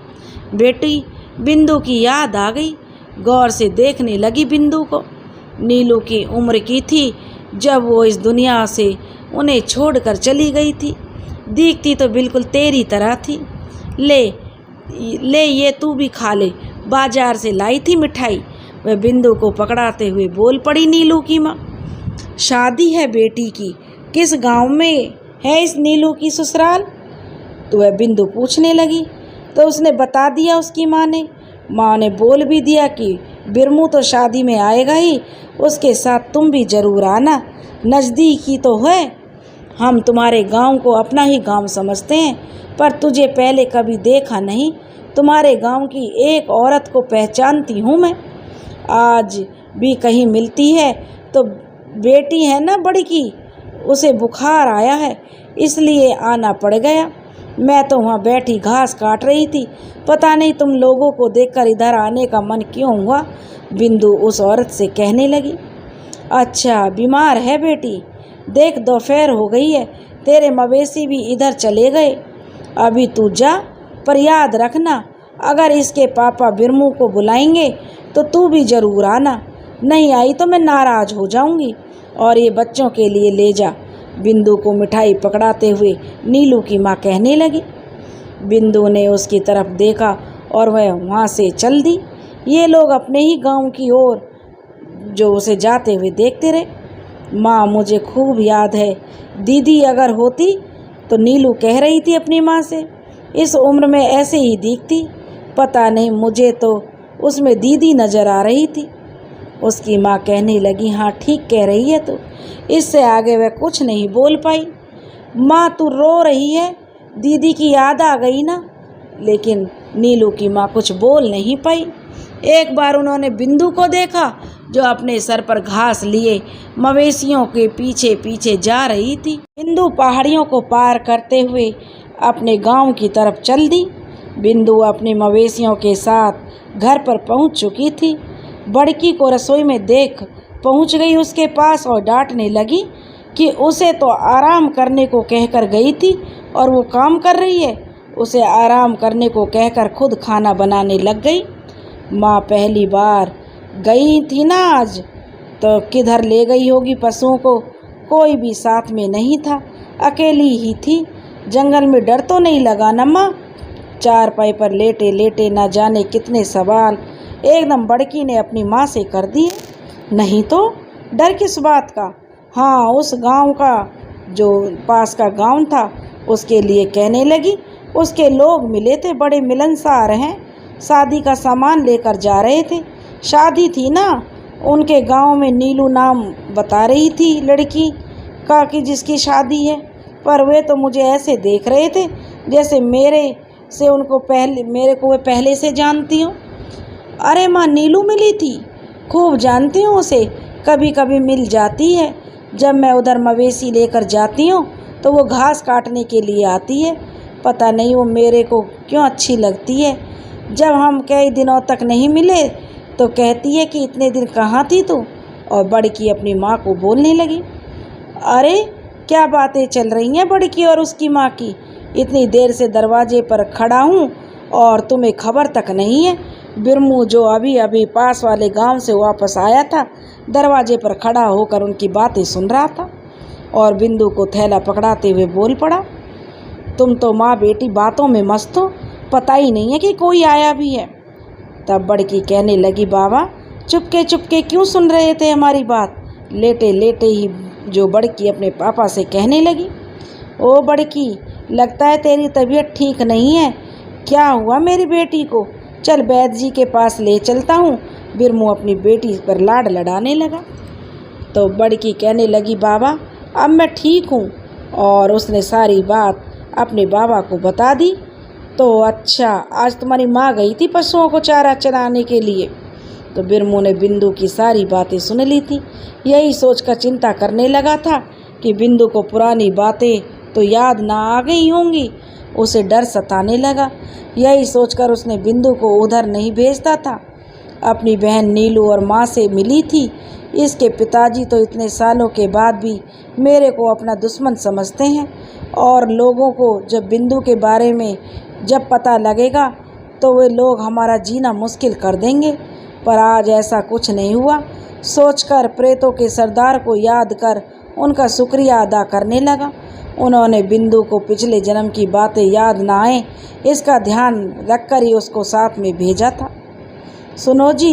बेटी, बिंदु की याद आ गई। गौर से देखने लगी बिंदु को। नीलू की उम्र की थी जब वो इस दुनिया से उन्हें छोड़कर चली गई थी। दिखती तो बिल्कुल तेरी तरह थी। ले ये तू भी खा ले, बाजार से लाई थी मिठाई। वह बिंदु को पकड़ाते हुए बोल पड़ी नीलू की माँ। शादी है बेटी की, किस गांव में है इस नीलू की ससुराल? तो वह बिंदु पूछने लगी तो उसने बता दिया उसकी माँ ने। माँ ने बोल भी दिया कि बिरमू तो शादी में आएगा ही, उसके साथ तुम भी जरूर आना, नज़दीक ही तो है। हम तुम्हारे गांव को अपना ही गांव समझते हैं, पर तुझे पहले कभी देखा नहीं। तुम्हारे गांव की एक औरत को पहचानती हूँ मैं। आज भी कहीं मिलती है तो बेटी है ना बड़ी की, उसे बुखार आया है इसलिए आना पड़ गया। मैं तो वहाँ बैठी घास काट रही थी, पता नहीं तुम लोगों को देखकर इधर आने का मन क्यों हुआ। बिंदु उस औरत से कहने लगी। अच्छा बीमार है बेटी, देख दोपहर हो गई है, तेरे मवेशी भी इधर चले गए। अभी तू जा, पर याद रखना अगर इसके पापा बिरमू को बुलाएंगे तो तू भी ज़रूर आना, नहीं आई तो मैं नाराज़ हो जाऊंगी। और ये बच्चों के लिए ले जा। बिंदु को मिठाई पकड़ाते हुए नीलू की माँ कहने लगी। बिंदु ने उसकी तरफ देखा और वह वहाँ से चल दी। ये लोग अपने ही गांव की ओर जो उसे जाते हुए देखते रहे। माँ मुझे खूब याद है, दीदी अगर होती तो नीलू कह रही थी अपनी माँ से, इस उम्र में ऐसे ही दिखती। पता नहीं मुझे तो उसमें दीदी नज़र आ रही थी। उसकी माँ कहने लगी, हाँ ठीक कह रही है तू। इससे आगे वह कुछ नहीं बोल पाई। माँ तू रो रही है, दीदी की याद आ गई ना। लेकिन नीलू की माँ कुछ बोल नहीं पाई। एक बार उन्होंने बिंदु को देखा जो अपने सर पर घास लिए मवेशियों के पीछे पीछे जा रही थी। बिंदु पहाड़ियों को पार करते हुए अपने गांव की तरफ चल दी। बिंदु अपने मवेशियों के साथ घर पर पहुंच चुकी थी। बड़की को रसोई में देख पहुंच गई उसके पास और डांटने लगी कि उसे तो आराम करने को कहकर गई थी और वो काम कर रही है। उसे आराम करने को कहकर खुद खाना बनाने लग गई। माँ पहली बार गई थी ना आज, तो किधर ले गई होगी पशुओं को, कोई भी साथ में नहीं था, अकेली ही थी। जंगल में डर तो नहीं लगा ना माँ। चारपाई पर लेटे लेटे ना जाने कितने सवाल एकदम बड़की ने अपनी माँ से कर दिए। नहीं तो डर किस बात का। हाँ उस गांव का जो पास का गांव था उसके लिए कहने लगी। उसके लोग मिले थे, बड़े मिलनसार हैं, शादी का सामान लेकर जा रहे थे। शादी थी ना उनके गांव में, नीलू नाम बता रही थी लड़की का कि जिसकी शादी है। पर वे तो मुझे ऐसे देख रहे थे जैसे मेरे को वे पहले से जानती हूँ। अरे माँ नीलू मिली थी, खूब जानती हूँ उसे, कभी कभी मिल जाती है। जब मैं उधर मवेशी लेकर जाती हूँ तो वो घास काटने के लिए आती है। पता नहीं वो मेरे को क्यों अच्छी लगती है। जब हम कई दिनों तक नहीं मिले तो कहती है कि इतने दिन कहाँ थी तू। और बड़की अपनी माँ को बोलने लगी। अरे क्या बातें चल रही हैं बड़की और उसकी माँ की। इतनी देर से दरवाजे पर खड़ा हूँ और तुम्हें खबर तक नहीं है। बिरमू जो अभी अभी पास वाले गांव से वापस आया था, दरवाजे पर खड़ा होकर उनकी बातें सुन रहा था और बिंदु को थैला पकड़ाते हुए बोल पड़ा, तुम तो माँ बेटी बातों में मस्त हो, पता ही नहीं है कि कोई आया भी है। तब बड़की कहने लगी, बाबा चुपके चुपके क्यों सुन रहे थे हमारी बात। लेटे लेटे ही जो बड़की अपने पापा से कहने लगी, ओ बड़की लगता है तेरी तबीयत ठीक नहीं है। क्या हुआ मेरी बेटी को, चल वैद्य जी के पास ले चलता हूँ। बिरमू अपनी बेटी पर लाड लड़ाने लगा। तो बड़की कहने लगी, बाबा अब मैं ठीक हूँ। और उसने सारी बात अपने बाबा को बता दी। तो अच्छा आज तुम्हारी माँ गई थी पशुओं को चारा चराने के लिए। तो बिरमू ने बिंदु की सारी बातें सुन ली थी। यही सोचकर चिंता करने लगा था कि बिंदु को पुरानी बातें तो याद ना आ गई होंगी। उसे डर सताने लगा। यही सोचकर उसने बिंदु को उधर नहीं भेजता था। अपनी बहन नीलू और माँ से मिली थी। इसके पिताजी तो इतने सालों के बाद भी मेरे को अपना दुश्मन समझते हैं और लोगों को जब बिंदु के बारे में जब पता लगेगा तो वे लोग हमारा जीना मुश्किल कर देंगे। पर आज ऐसा कुछ नहीं हुआ। सोचकर प्रेतों के सरदार को याद कर उनका शुक्रिया अदा करने लगा। उन्होंने बिंदु को पिछले जन्म की बातें याद ना आए इसका ध्यान रखकर ही उसको साथ में भेजा था। सुनो जी,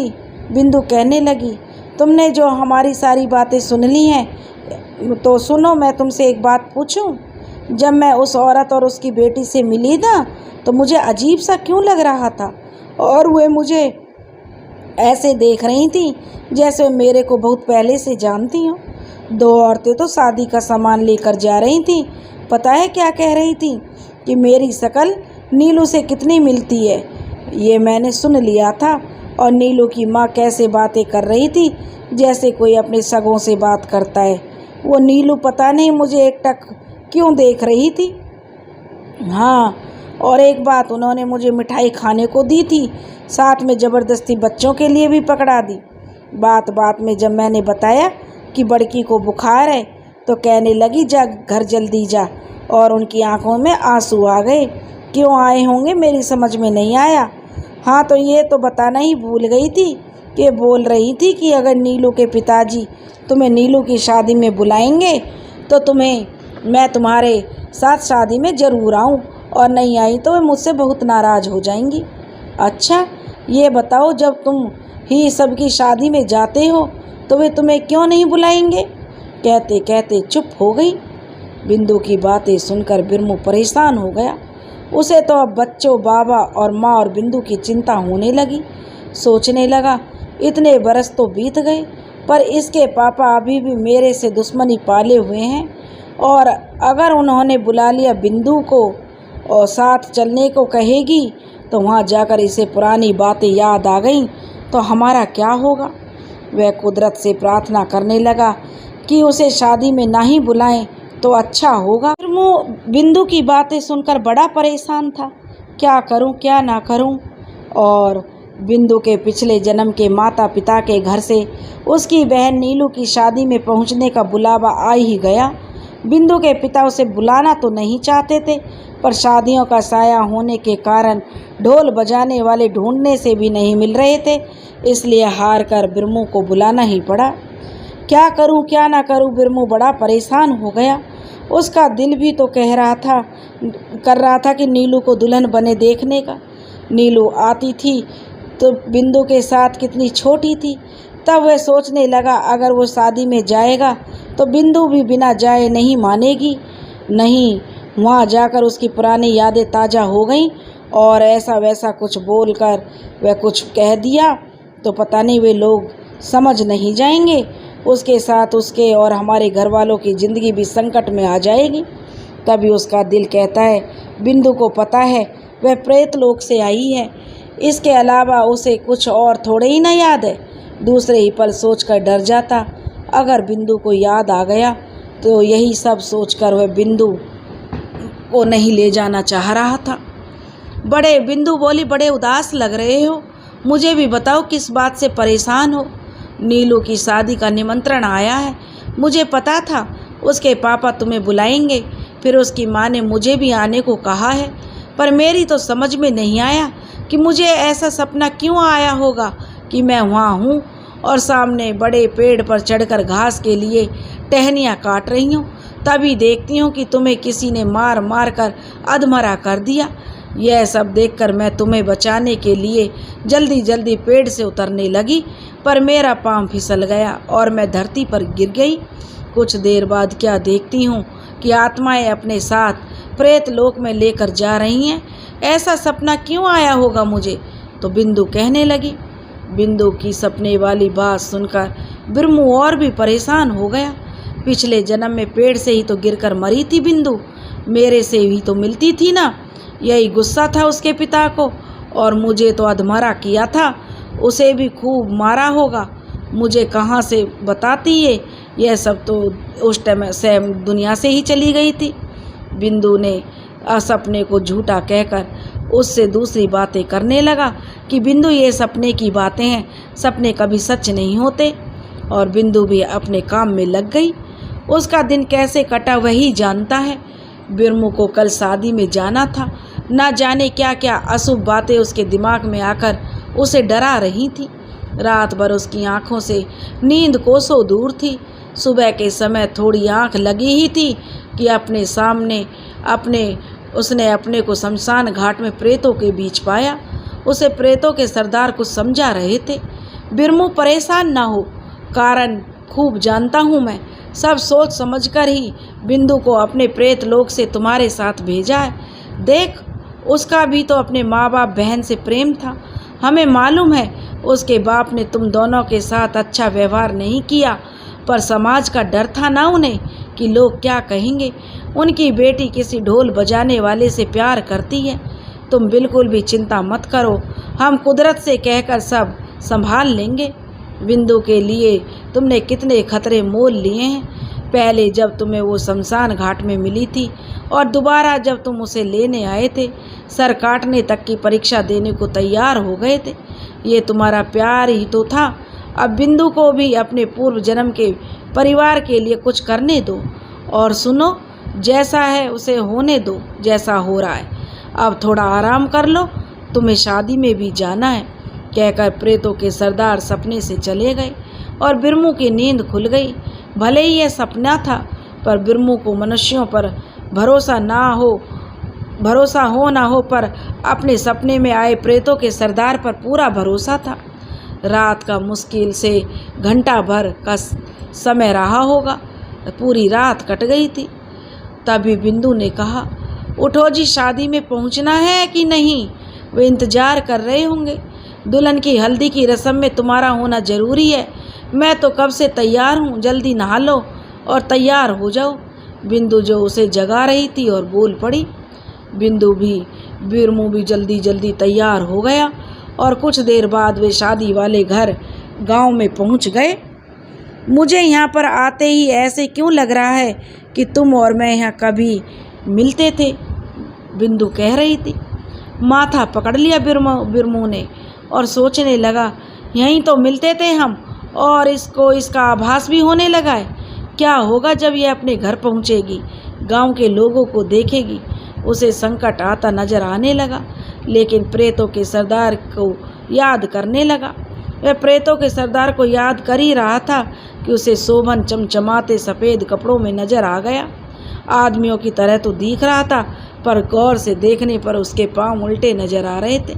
बिंदु कहने लगी, तुमने जो हमारी सारी बातें सुन ली हैं तो सुनो, मैं तुमसे एक बात पूछूं। जब मैं उस औरत और उसकी बेटी से मिली ना तो मुझे अजीब सा क्यों लग रहा था और वे मुझे ऐसे देख रही थी जैसे मेरे को बहुत पहले से जानती हूँ। दो औरतें तो शादी का सामान लेकर जा रही थीं। पता है क्या कह रही थीं कि मेरी शक्ल नीलू से कितनी मिलती है। ये मैंने सुन लिया था। और नीलू की माँ कैसे बातें कर रही थी, जैसे कोई अपने सगों से बात करता है। वो नीलू पता नहीं मुझे एकटक क्यों देख रही थी। हाँ, और एक बात, उन्होंने मुझे मिठाई खाने को दी थी, साथ में ज़बरदस्ती बच्चों के लिए भी पकड़ा दी। बात बात में जब मैंने बताया कि बड़की को बुखार है तो कहने लगी जा घर जल्दी जा, और उनकी आंखों में आंसू आ गए। क्यों आए होंगे मेरी समझ में नहीं आया। हाँ, तो ये तो बताना ही भूल गई थी कि बोल रही थी कि अगर नीलू के पिताजी तुम्हें नीलू की शादी में बुलाएंगे तो मैं तुम्हारे साथ शादी में ज़रूर आऊँ, और नहीं आई तो वे मुझसे बहुत नाराज़ हो जाएंगी। अच्छा, ये बताओ, जब तुम ही सबकी शादी में जाते हो तो वे तुम्हें क्यों नहीं बुलाएंगे? कहते कहते चुप हो गई। बिंदु की बातें सुनकर बिरमू परेशान हो गया। उसे तो अब बच्चों, बाबा और माँ और बिंदु की चिंता होने लगी। सोचने लगा, इतने बरस तो बीत गए, पर इसके पापा अभी भी मेरे से दुश्मनी पाले हुए हैं, और अगर उन्होंने बुला लिया बिंदु को और साथ चलने को कहेगी तो वहाँ जाकर इसे पुरानी बातें याद आ गईं तो हमारा क्या होगा। वह कुदरत से प्रार्थना करने लगा कि उसे शादी में ना ही बुलाएं तो अच्छा होगा। बिंदु की बातें सुनकर बड़ा परेशान था, क्या करूं क्या ना करूं। और बिंदु के पिछले जन्म के माता पिता के घर से उसकी बहन नीलू की शादी में पहुंचने का बुलावा आ ही गया। बिंदु के पिता उसे बुलाना तो नहीं चाहते थे, पर शादियों का साया होने के कारण ढोल बजाने वाले ढूंढने से भी नहीं मिल रहे थे, इसलिए हार कर बिरमू को बुलाना ही पड़ा। क्या करूं क्या ना करूं, बिरमू बड़ा परेशान हो गया। उसका दिल भी तो कर रहा था कि नीलू को दुल्हन बने देखने का। नीलू आती थी तो बिंदु के साथ कितनी छोटी थी। तब वह सोचने लगा, अगर वो शादी में जाएगा तो बिंदु भी बिना जाए नहीं मानेगी। नहीं, वहाँ जाकर उसकी पुरानी यादें ताज़ा हो गईं, और ऐसा वैसा कुछ बोलकर वह कुछ कह दिया तो पता नहीं वे लोग समझ नहीं जाएंगे। उसके साथ उसके और हमारे घर वालों की ज़िंदगी भी संकट में आ जाएगी। तभी उसका दिल कहता है, बिंदु को पता है वह प्रेत लोक से आई है, इसके अलावा उसे कुछ और थोड़े ही ना याद है। दूसरे ही पल सोचकर डर जाता, अगर बिंदु को याद आ गया तो यही सब सोचकर वह बिंदु को नहीं ले जाना चाह रहा था। बिंदु बोली, बड़े उदास लग रहे हो, मुझे भी बताओ किस बात से परेशान हो। नीलू की शादी का निमंत्रण आया है, मुझे पता था उसके पापा तुम्हें बुलाएंगे, फिर उसकी माँ ने मुझे भी आने को कहा है, पर मेरी तो समझ में नहीं आया कि मुझे ऐसा सपना क्यों आया होगा कि मैं वहाँ हूँ और सामने बड़े पेड़ पर चढ़कर घास के लिए टहनियाँ काट रही हूँ। तभी देखती हूँ कि तुम्हें किसी ने मार मार कर अधमरा कर दिया। यह सब देखकर मैं तुम्हें बचाने के लिए जल्दी जल्दी पेड़ से उतरने लगी, पर मेरा पाँव फिसल गया और मैं धरती पर गिर गई। कुछ देर बाद क्या देखती हूँ कि आत्माएं अपने साथ प्रेत लोक में लेकर जा रही हैं। ऐसा सपना क्यों आया होगा मुझे? तो बिंदु कहने लगी। बिंदु की सपने वाली बात सुनकर बिरमू और भी परेशान हो गया। पिछले जन्म में पेड़ से ही तो गिरकर मरी थी बिंदु, मेरे से ही तो मिलती थी ना। यही गुस्सा था उसके पिता को, और मुझे तो अधमरा किया था, उसे भी खूब मारा होगा। मुझे कहाँ से बताती है, यह सब तो उस टाइम से दुनिया से ही चली गई थी। बिंदु ने सपने को झूठा कहकर उससे दूसरी बातें करने लगा कि बिंदु ये सपने की बातें हैं, सपने कभी सच नहीं होते। और बिंदु भी अपने काम में लग गई। उसका दिन कैसे कटा वही जानता है। बिरमू को कल शादी में जाना था, ना जाने क्या क्या अशुभ बातें उसके दिमाग में आकर उसे डरा रही थी। रात भर उसकी आंखों से नींद कोसों दूर थी। सुबह के समय थोड़ी आंख लगी ही थी कि उसने अपने को शमशान घाट में प्रेतों के बीच पाया। उसे प्रेतों के सरदार कुछ समझा रहे थे। बिरमू परेशान ना हो, कारण खूब जानता हूँ मैं, सब सोच समझकर ही बिंदु को अपने प्रेत लोक से तुम्हारे साथ भेजा है। देख, उसका भी तो अपने माँ बाप बहन से प्रेम था। हमें मालूम है उसके बाप ने तुम दोनों के साथ अच्छा व्यवहार नहीं किया, पर समाज का डर था ना उन्हें कि लोग क्या कहेंगे। उनकी बेटी किसी ढोल बजाने वाले से प्यार करती है। तुम बिल्कुल भी चिंता मत करो, हम कुदरत से कहकर सब संभाल लेंगे। बिंदु के लिए तुमने कितने खतरे मोल लिए हैं, पहले जब तुम्हें वो शमशान घाट में मिली थी और दोबारा जब तुम उसे लेने आए थे। सर काटने तक की परीक्षा देने को तैयार हो गए थे। ये तुम्हारा प्यार ही तो था। अब बिंदु को भी अपने पूर्व जन्म के परिवार के लिए कुछ करने दो और सुनो, जैसा है उसे होने दो जैसा हो रहा है। अब थोड़ा आराम कर लो, तुम्हें शादी में भी जाना है। कहकर प्रेतों के सरदार सपने से चले गए और बिरमू की नींद खुल गई। भले ही यह सपना था, पर बिरमू को मनुष्यों पर भरोसा हो ना हो, पर अपने सपने में आए प्रेतों के सरदार पर पूरा भरोसा था। रात का मुश्किल से घंटा भर का समय रहा होगा, पूरी रात कट गई थी। तभी बिंदु ने कहा, उठो जी, शादी में पहुंचना है कि नहीं? वे इंतजार कर रहे होंगे। दुल्हन की हल्दी की रस्म में तुम्हारा होना जरूरी है। मैं तो कब से तैयार हूँ, जल्दी नहा लो और तैयार हो जाओ। बिंदु जो उसे जगा रही थी और बोल पड़ी। बिरमू भी जल्दी जल्दी तैयार हो गया और कुछ देर बाद वे शादी वाले घर गांव में पहुंच गए। मुझे यहाँ पर आते ही ऐसे क्यों लग रहा है कि तुम और मैं यहाँ कभी मिलते थे, बिंदु कह रही थी। माथा पकड़ लिया बिरमू ने और सोचने लगा, यहीं तो मिलते थे हम और इसका आभास भी होने लगा है। क्या होगा जब ये अपने घर पहुँचेगी, गांव के लोगों को देखेगी। उसे संकट आता नजर आने लगा, लेकिन प्रेतों के सरदार को याद करने लगा। वह प्रेतों के सरदार को याद कर ही रहा था कि उसे शोभन चमचमाते सफ़ेद कपड़ों में नजर आ गया। आदमियों की तरह तो दिख रहा था, पर गौर से देखने पर उसके पांव उल्टे नजर आ रहे थे।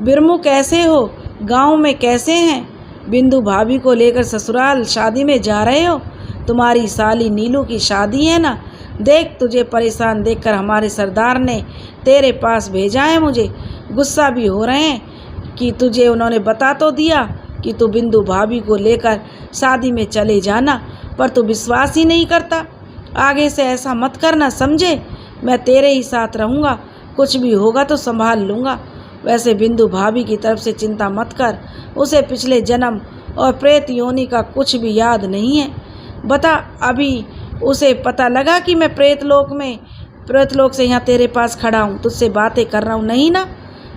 बिरमू कैसे हो? गांव में कैसे हैं? बिंदु भाभी को लेकर ससुराल शादी में जा रहे हो? तुम्हारी साली नीलू की शादी है ना? देख, तुझे परेशान देखकर हमारे सरदार ने तेरे पास भेजा है। मुझे गुस्सा भी हो रहे हैं कि तुझे उन्होंने बता तो दिया कि तू बिंदु भाभी को लेकर शादी में चले जाना, पर तू विश्वास ही नहीं करता। आगे से ऐसा मत करना, समझे? मैं तेरे ही साथ रहूँगा, कुछ भी होगा तो संभाल लूँगा। वैसे बिंदु भाभी की तरफ से चिंता मत कर, उसे पिछले जन्म और प्रेत योनि का कुछ भी याद नहीं है। बता, अभी उसे पता लगा कि मैं प्रेतलोक से यहाँ तेरे पास खड़ा हूँ, तुझसे बातें कर रहा हूँ, नहीं ना?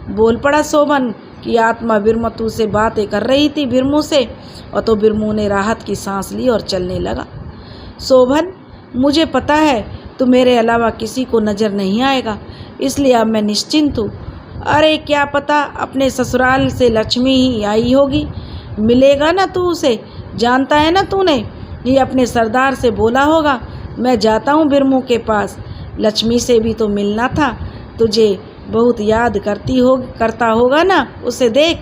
बोल पड़ा शोभन की आत्मा। बिरमू से बातें कर रही थी बिरमू से, और तो बिरमू ने राहत की सांस ली और चलने लगा। शोभन, मुझे पता है तू मेरे अलावा किसी को नज़र नहीं आएगा, इसलिए अब मैं निश्चिंत हूँ। अरे क्या पता अपने ससुराल से लक्ष्मी ही आई होगी, मिलेगा ना तू उसे, जानता है ना तूने? ये अपने सरदार से बोला होगा, मैं जाता हूँ बिरमू के पास। लक्ष्मी से भी तो मिलना था, तुझे बहुत याद करता होगा ना उसे। देख,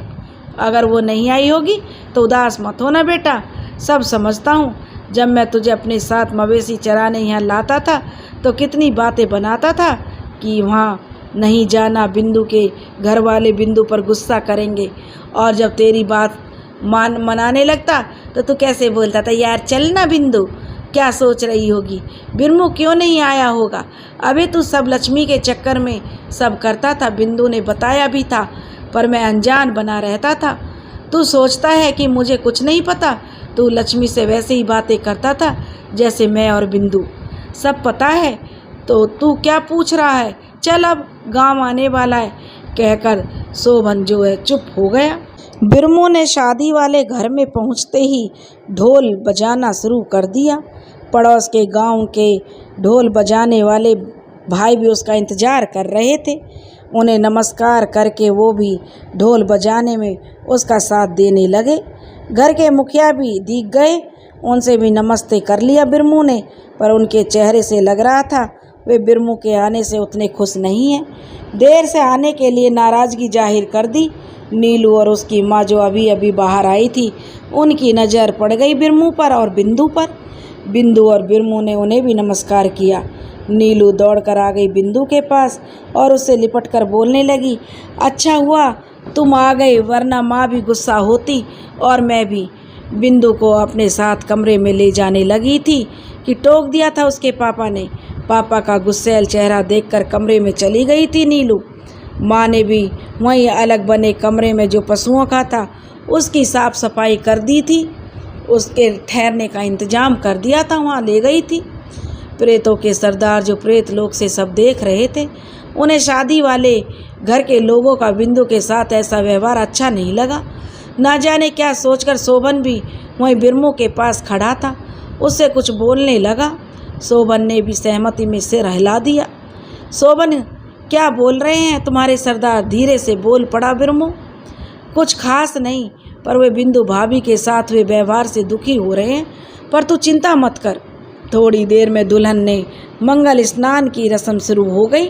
अगर वो नहीं आई होगी तो उदास मत होना बेटा, सब समझता हूँ। जब मैं तुझे अपने साथ मवेशी चराने यहाँ लाता था तो कितनी बातें बनाता था कि वहाँ नहीं जाना, बिंदु के घर वाले बिंदु पर गुस्सा करेंगे, और जब तेरी बात मनाने लगता तो तू कैसे बोलता था, यार चल ना बिंदु, क्या सोच रही होगी, बिरमू क्यों नहीं आया होगा। अबे तू सब लक्ष्मी के चक्कर में सब करता था, बिंदु ने बताया भी था, पर मैं अनजान बना रहता था। तू सोचता है कि मुझे कुछ नहीं पता? तू लक्ष्मी से वैसे ही बातें करता था जैसे मैं और बिंदु, सब पता है, तो तू क्या पूछ रहा है? चल, अब गांव आने वाला है, कहकर शोभन जो है चुप हो गया। बिरमू ने शादी वाले घर में पहुंचते ही ढोल बजाना शुरू कर दिया। पड़ोस के गांव के ढोल बजाने वाले भाई भी उसका इंतज़ार कर रहे थे। उन्हें नमस्कार करके वो भी ढोल बजाने में उसका साथ देने लगे। घर के मुखिया भी दिख गए, उनसे भी नमस्ते कर लिया बिरमू ने, पर उनके चेहरे से लग रहा था वे बिरमू के आने से उतने खुश नहीं हैं। देर से आने के लिए नाराज़गी जाहिर कर दी। नीलू और उसकी माँ जो अभी अभी बाहर आई थी, उनकी नज़र पड़ गई बिरमू पर और बिंदु पर। बिंदु और बिरमू ने उन्हें भी नमस्कार किया। नीलू दौड़कर आ गई बिंदु के पास और उससे लिपटकर बोलने लगी, अच्छा हुआ तुम आ गए, वरना माँ भी गुस्सा होती और मैं भी। बिंदु को अपने साथ कमरे में ले जाने लगी थी कि टोक दिया था उसके पापा ने। पापा का गुस्सैल चेहरा देखकर कमरे में चली गई थी नीलू। माँ ने भी वहीं अलग बने कमरे में जो पशुओं का था उसकी साफ सफाई कर दी थी, उसके ठहरने का इंतजाम कर दिया था, वहाँ ले गई थी। प्रेतों के सरदार जो प्रेत लोक से सब देख रहे थे, उन्हें शादी वाले घर के लोगों का बिंदु के साथ ऐसा व्यवहार अच्छा नहीं लगा। ना जाने क्या सोचकर शोभन भी वहीं बिरमू के पास खड़ा था, उससे कुछ बोलने लगा। शोभन ने भी सहमति में सिर हिला दिया। शोभन, क्या बोल रहे हैं तुम्हारे सरदार? धीरे से बोल पड़ा बिरमू। कुछ खास नहीं, पर वे बिंदु भाभी के साथ वे व्यवहार से दुखी हो रहे हैं, पर तू चिंता मत कर। थोड़ी देर में दुल्हन ने मंगल स्नान की रस्म शुरू हो गई।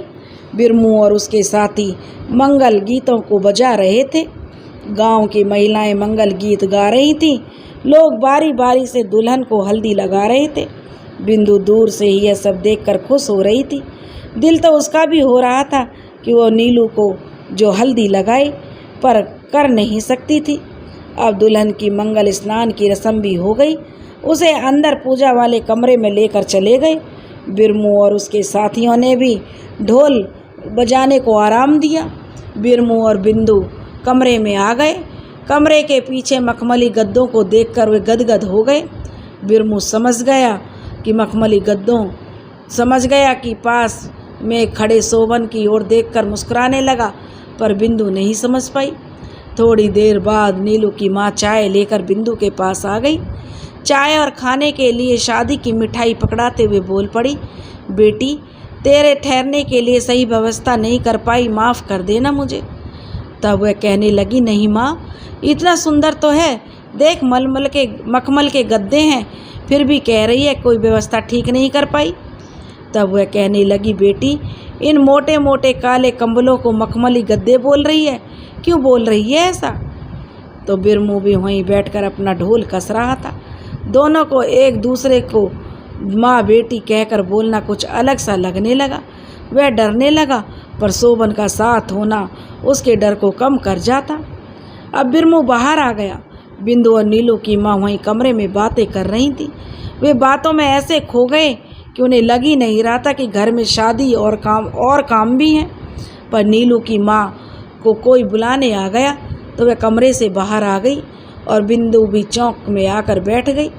बिरमू और उसके साथी मंगल गीतों को बजा रहे थे। गांव की महिलाएं मंगल गीत गा रही थीं। लोग बारी बारी से दुल्हन को हल्दी लगा रहे थे। बिंदु दूर से ही यह सब देखकर खुश हो रही थी। दिल तो उसका भी हो रहा था कि वो नीलू को जो हल्दी लगाए, पर कर नहीं सकती थी। अब दुल्हन की मंगल स्नान की रस्म भी हो गई। उसे अंदर पूजा वाले कमरे में लेकर चले गए। बिरमू और उसके साथियों ने भी ढोल बजाने को आराम दिया। बिरमू और बिंदु कमरे में आ गए। कमरे के पीछे मखमली गद्दों को देखकर वे गदगद हो गए। बिरमू समझ गया कि पास में खड़े शोभन की ओर देखकर मुस्कुराने लगा, पर बिंदु नहीं समझ पाई। थोड़ी देर बाद नीलू की माँ चाय लेकर बिंदु के पास आ गई। चाय और खाने के लिए शादी की मिठाई पकड़ाते हुए बोल पड़ी, बेटी, तेरे ठहरने के लिए सही व्यवस्था नहीं कर पाई, माफ़ कर देना मुझे। तब वह कहने लगी, नहीं माँ, इतना सुंदर तो है, देख मखमल के गद्दे हैं, फिर भी कह रही है कोई व्यवस्था ठीक नहीं कर पाई। तब वह कहने लगी, बेटी, इन मोटे मोटे काले कंबलों को मखमली गद्दे बोल रही है, क्यों बोल रही है ऐसा? तो बिरमू भी वहीं बैठकर अपना ढोल कस रहा था। दोनों को एक दूसरे को माँ बेटी कहकर बोलना कुछ अलग सा लगने लगा। वह डरने लगा, पर शोभन का साथ होना उसके डर को कम कर जाता। अब बिरमू बाहर आ गया। बिंदु और नीलू की माँ वहीं कमरे में बातें कर रही थी। वे बातों में ऐसे खो गए कि उन्हें लग ही नहीं रहा था कि घर में शादी और काम भी हैं। पर नीलू की माँ को कोई बुलाने आ गया तो वह कमरे से बाहर आ गई और बिंदु भी चौक में आकर बैठ गई।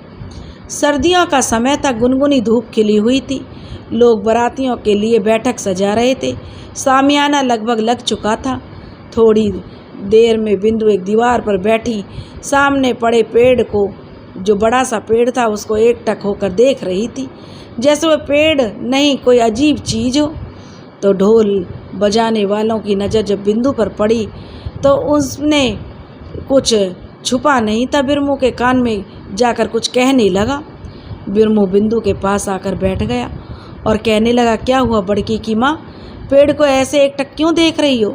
सर्दियों का समय था, गुनगुनी धूप खिली हुई थी। लोग बारातियों के लिए बैठक सजा रहे थे। सामियाना लगभग लग चुका था। थोड़ी देर में बिंदु एक दीवार पर बैठी सामने पड़े पेड़ को, जो बड़ा सा पेड़ था, उसको एकटक होकर देख रही थी, जैसे वह पेड़ नहीं कोई अजीब चीज़ हो। तो ढोल बजाने वालों की नज़र जब बिंदु पर पड़ी तो उसने कुछ छुपा नहीं था, बिरमू के कान में जाकर कुछ कहने लगा। बिरमू बिंदु के पास आकर बैठ गया और कहने लगा, क्या हुआ बड़की की माँ, पेड़ को ऐसे एकटक क्यों देख रही हो?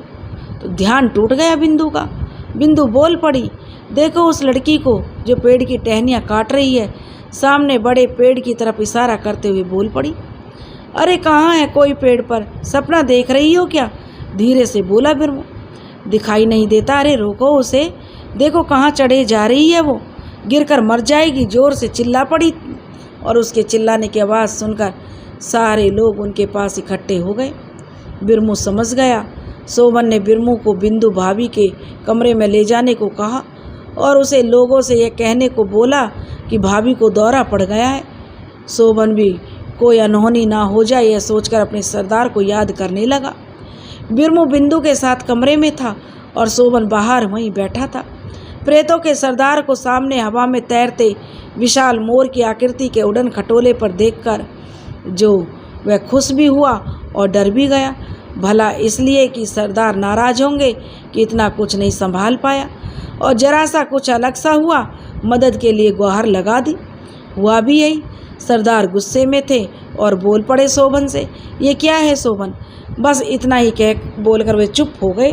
तो ध्यान टूट गया बिंदु का। बिंदु बोल पड़ी, देखो उस लड़की को जो पेड़ की टहनियाँ काट रही है। सामने बड़े पेड़ की तरफ इशारा करते हुए बोल पड़ी। अरे कहाँ है कोई पेड़ पर, सपना देख रही हो क्या? धीरे से बोला बिरमू। दिखाई नहीं देता? अरे रोको उसे, देखो कहाँ चढ़े जा रही है वो, गिरकर मर जाएगी। जोर से चिल्ला पड़ी और उसके चिल्लाने की आवाज़ सुनकर सारे लोग उनके पास इकट्ठे हो गए। बिरमू समझ गया। शोभन ने बिरमू को बिंदु भाभी के कमरे में ले जाने को कहा और उसे लोगों से यह कहने को बोला कि भाभी को दौरा पड़ गया है। शोभन भी कोई अनहोनी ना हो जाए यह सोचकर अपने सरदार को याद करने लगा। बिरमू बिंदु के साथ कमरे में था और शोभन बाहर वहीं बैठा था। प्रेतों के सरदार को सामने हवा में तैरते विशाल मोर की आकृति के उड़न खटोले पर देखकर जो वह खुश भी हुआ और डर भी गया। भला इसलिए कि सरदार नाराज होंगे कि इतना कुछ नहीं संभाल पाया, और जरा सा कुछ अलग सा हुआ, मदद के लिए गुहार लगा दी। हुआ भी यही। सरदार गुस्से में थे और बोल पड़े शोभन से, ये क्या है शोभन? बस इतना ही कह बोलकर वे चुप हो गए।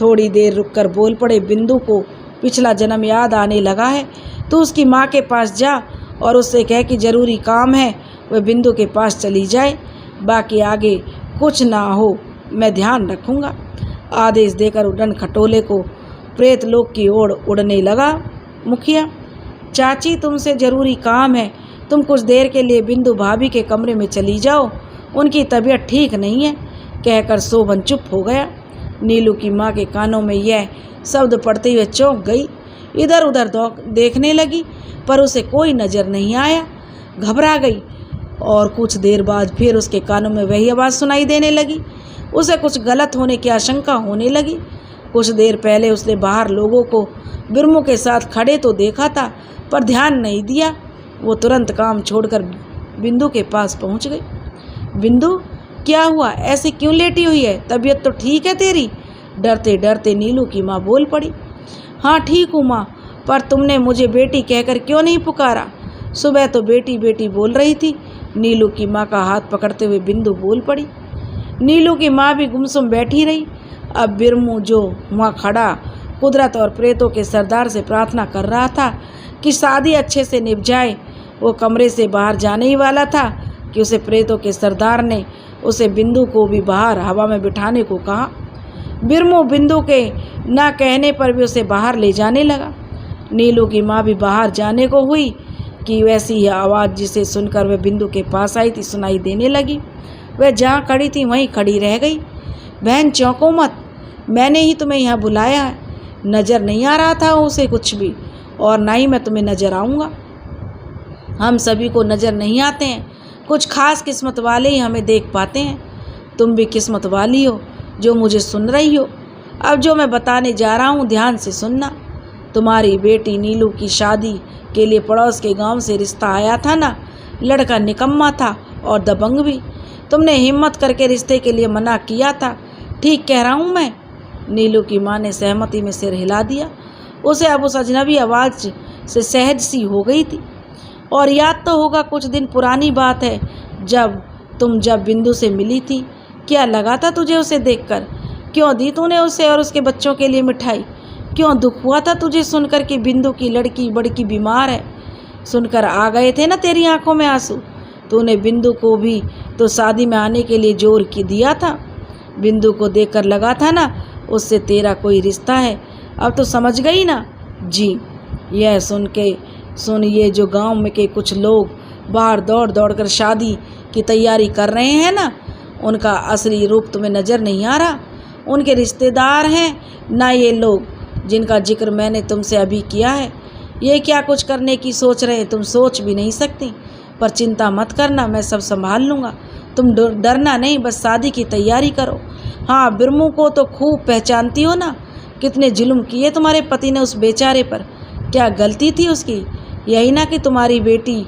थोड़ी देर रुककर बोल पड़े, बिंदु को पिछला जन्म याद आने लगा है, तो उसकी माँ के पास जा और उससे कह कि जरूरी काम है, वह बिंदु के पास चली जाए, बाकी आगे कुछ ना हो मैं ध्यान रखूँगा। आदेश देकर उड़न खटोले को प्रेत लोक की ओर उड़ने लगा। मुखिया चाची तुमसे ज़रूरी काम है, तुम कुछ देर के लिए बिंदु भाभी के कमरे में चली जाओ, उनकी तबीयत ठीक नहीं है, कहकर शोभन चुप हो गया। नीलू की माँ के कानों में यह शब्द पड़ते हुए चौंक गई। इधर उधर देखने लगी पर उसे कोई नज़र नहीं आया। घबरा गई और कुछ देर बाद फिर उसके कानों में वही आवाज़ सुनाई देने लगी। उसे कुछ गलत होने की आशंका होने लगी। कुछ देर पहले उसने बाहर लोगों को बिरमू के साथ खड़े तो देखा था पर ध्यान नहीं दिया। वो तुरंत काम छोड़कर बिंदु के पास पहुंच गई। बिंदु, क्या हुआ? ऐसे क्यों लेटी हुई है? तबीयत तो ठीक है तेरी? डरते डरते नीलू की माँ बोल पड़ी। हाँ ठीक हूँ माँ, पर तुमने मुझे बेटी कहकर क्यों नहीं पुकारा? सुबह तो बेटी बेटी बोल रही थी। नीलू की माँ का हाथ पकड़ते हुए बिंदु बोल पड़ी। नीलू की माँ भी गुमसुम बैठी रही। अब बिरमू जो वहाँ खड़ा कुदरत और प्रेतों के सरदार से प्रार्थना कर रहा था कि शादी अच्छे से निभ जाए, वो कमरे से बाहर जाने ही वाला था कि उसे प्रेतों के सरदार ने उसे बिंदु को भी बाहर हवा में बिठाने को कहा। बिरमू बिंदु के ना कहने पर भी उसे बाहर ले जाने लगा। नीलू की माँ भी बाहर जाने को हुई कि वैसी ही आवाज़ जिसे सुनकर वह बिंदु के पास आई थी सुनाई देने लगी। वह जहाँ खड़ी थी वहीं खड़ी रह गई। बहन चौंको मत, मैंने ही तुम्हें यहाँ बुलाया है। नज़र नहीं आ रहा था उसे कुछ भी, और ना ही मैं तुम्हें नज़र आऊँगा। हम सभी को नज़र नहीं आते हैं, कुछ खास किस्मत वाले ही हमें देख पाते हैं। तुम भी किस्मत वाली हो जो मुझे सुन रही हो। अब जो मैं बताने जा रहा हूँ ध्यान से सुनना। तुम्हारी बेटी नीलू की शादी के लिए पड़ोस के गांव से रिश्ता आया था ना। लड़का निकम्मा था और दबंग भी। तुमने हिम्मत करके रिश्ते के लिए मना किया था। ठीक कह रहा हूँ मैं? नीलू की माँ ने सहमति में सिर हिला दिया। उसे अब उस अजनबी आवाज़ से सहज सी हो गई थी। और याद तो होगा, कुछ दिन पुरानी बात है, जब बिंदु से मिली थी। क्या लगा था तुझे उसे देखकर? क्यों दी तूने उसे और उसके बच्चों के लिए मिठाई? क्यों दुख हुआ था तुझे सुनकर कि बिंदु की लड़की बड़की बीमार है? सुनकर आ गए थे ना तेरी आंखों में आंसू? तूने बिंदु को भी तो शादी में आने के लिए जोर की दिया था। बिंदु को देखकर लगा था ना उससे तेरा कोई रिश्ता है। अब तो समझ गई ना? जी। यह सुन ये जो गांव में के कुछ लोग बाहर दौड़ दौड़ कर शादी की तैयारी कर रहे हैं ना, उनका असली रूप तुम्हें नज़र नहीं आ रहा। उनके रिश्तेदार हैं ना ये लोग जिनका जिक्र मैंने तुमसे अभी किया है। ये क्या कुछ करने की सोच रहे तुम सोच भी नहीं सकती। पर चिंता मत करना, मैं सब संभाल लूँगा। तुम डरना नहीं, बस शादी की तैयारी करो। हाँ, बिरमू को तो खूब पहचानती हो ना। कितने जुल्म किए तुम्हारे पति ने उस बेचारे पर। क्या गलती थी उसकी? यही ना कि तुम्हारी बेटी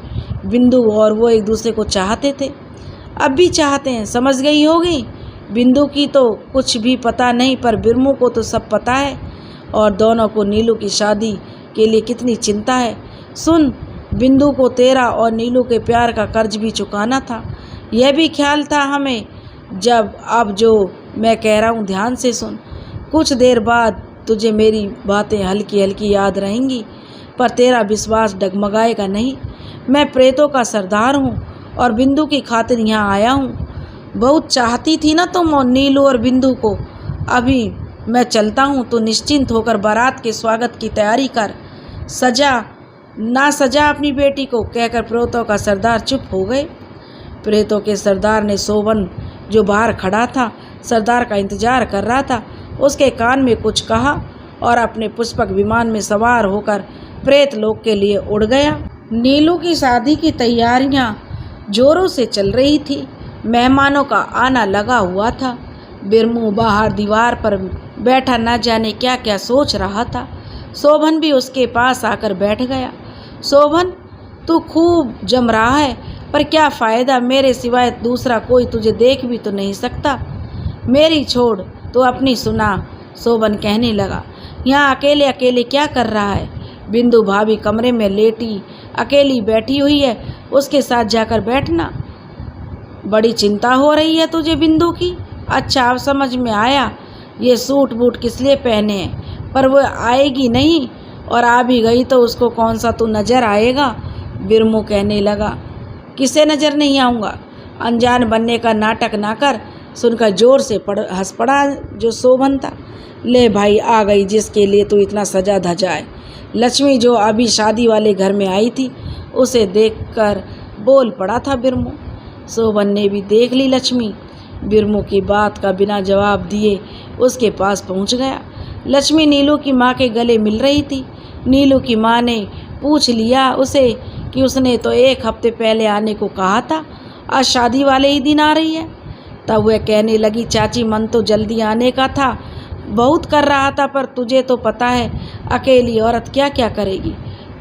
बिंदु और वो एक दूसरे को चाहते थे, अब भी चाहते हैं। समझ गई होगी। बिंदु की तो कुछ भी पता नहीं, पर बिरमू को तो सब पता है। और दोनों को नीलू की शादी के लिए कितनी चिंता है। सुन, बिंदु को तेरा और नीलू के प्यार का कर्ज भी चुकाना था। यह भी ख्याल था हमें। अब जो मैं कह रहा हूँ ध्यान से सुन। कुछ देर बाद तुझे मेरी बातें हल्की हल्की याद रहेंगी, पर तेरा विश्वास डगमगाएगा नहीं। मैं प्रेतों का सरदार हूँ और बिंदु की खातिर यहाँ आया हूँ। बहुत चाहती थी ना तुम और नीलू और बिंदु को। अभी मैं चलता हूँ तो निश्चिंत होकर बारात के स्वागत की तैयारी कर। सजा अपनी बेटी को, कहकर प्रेतों का सरदार चुप हो गए। प्रेतों के सरदार ने शोभन जो बाहर खड़ा था, सरदार का इंतजार कर रहा था, उसके कान में कुछ कहा और अपने पुष्पक विमान में सवार होकर प्रेत लोक के लिए उड़ गया। नीलू की शादी की तैयारियां जोरों से चल रही थी। मेहमानों का आना लगा हुआ था। बिरमू बाहर दीवार पर बैठा न जाने क्या क्या सोच रहा था। शोभन भी उसके पास आकर बैठ गया। शोभन, तू खूब जम रहा है, पर क्या फ़ायदा? मेरे सिवाय दूसरा कोई तुझे देख भी तो नहीं सकता। मेरी छोड़, तो अपनी सुना। शोभन कहने लगा। यहाँ अकेले अकेले क्या कर रहा है? बिंदु भाभी कमरे में लेटी अकेली बैठी हुई है, उसके साथ जाकर बैठना। बड़ी चिंता हो रही है तुझे बिंदु की? अच्छा, अब समझ में आया ये सूट बूट किस लिए पहने हैं। पर वो आएगी नहीं, और आ भी गई तो उसको कौन सा तू नज़र आएगा? बिरमू कहने लगा। किसे नज़र नहीं आऊँगा? अनजान बनने का नाटक ना कर। सुनकर जोर से हंस पड़ा जो शोभन था। ले भाई, आ गई जिसके लिए तू इतना सजा धजा है। लक्ष्मी जो अभी शादी वाले घर में आई थी उसे देखकर बोल पड़ा था बिरमू। शोभन ने भी देख ली लक्ष्मी। बिरमू की बात का बिना जवाब दिए उसके पास पहुंच गया। लक्ष्मी नीलू की माँ के गले मिल रही थी। नीलू की माँ ने पूछ लिया उसे कि उसने तो 1 हफ्ते पहले आने को कहा था, आज शादी वाले ही दिन आ रही है। तब वह कहने लगी, चाची मन तो जल्दी आने का था, बहुत कर रहा था, पर तुझे तो पता है अकेली औरत क्या क्या करेगी।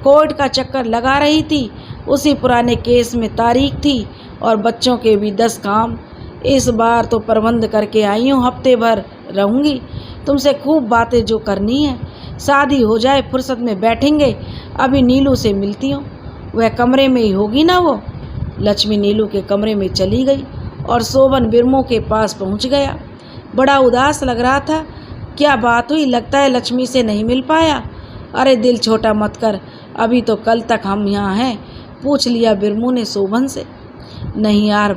कोर्ट का चक्कर लगा रही थी, उसी पुराने केस में तारीख थी और बच्चों के भी 10 काम। इस बार तो प्रबंध करके आई हूँ, हफ्ते भर रहूँगी। तुमसे खूब बातें जो करनी है, शादी हो जाए फुर्सत में बैठेंगे। अभी नीलू से मिलती हूँ, वह कमरे में ही होगी ना वो। लक्ष्मी नीलू के कमरे में चली गई और शोभन बिरमू के पास पहुँच गया। बड़ा उदास लग रहा था। क्या बात हुई, लगता है लक्ष्मी से नहीं मिल पाया। अरे दिल छोटा मत कर, अभी तो कल तक हम यहाँ हैं, पूछ लिया बिरमू ने शोभन से। नहीं यार,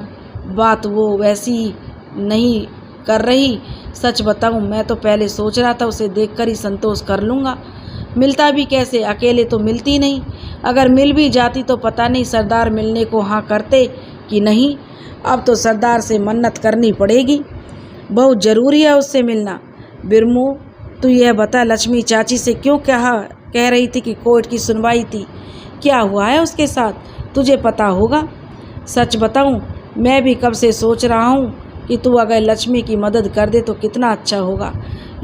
बात वो वैसी नहीं कर रही। सच बताऊं, मैं तो पहले सोच रहा था उसे देखकर ही संतोष कर लूँगा। मिलता भी कैसे, अकेले तो मिलती नहीं। अगर मिल भी जाती तो पता नहीं सरदार मिलने को हाँ करते कि नहीं। अब तो सरदार से मन्नत करनी पड़ेगी, बहुत ज़रूरी है उससे मिलना। बिरमू, तू यह बता, लक्ष्मी चाची से क्यों कह रही थी कि कोर्ट की सुनवाई थी? क्या हुआ है उसके साथ, तुझे पता होगा। सच बताऊं, मैं भी कब से सोच रहा हूँ कि तू अगर लक्ष्मी की मदद कर दे तो कितना अच्छा होगा।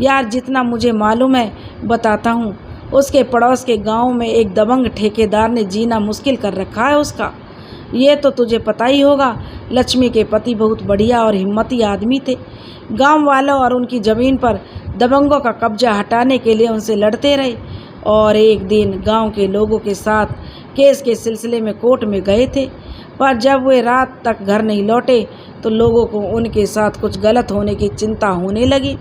यार, जितना मुझे मालूम है बताता हूँ। उसके पड़ोस के गांव में एक दबंग ठेकेदार ने जीना मुश्किल कर रखा है उसका। ये तो तुझे पता ही होगा। लक्ष्मी के पति बहुत बढ़िया और हिम्मती आदमी थे। गांव वालों और उनकी ज़मीन पर दबंगों का कब्जा हटाने के लिए उनसे लड़ते रहे और एक दिन गांव के लोगों के साथ केस के सिलसिले में कोर्ट में गए थे। पर जब वे रात तक घर नहीं लौटे तो लोगों को उनके साथ कुछ गलत होने की चिंता होने लगी।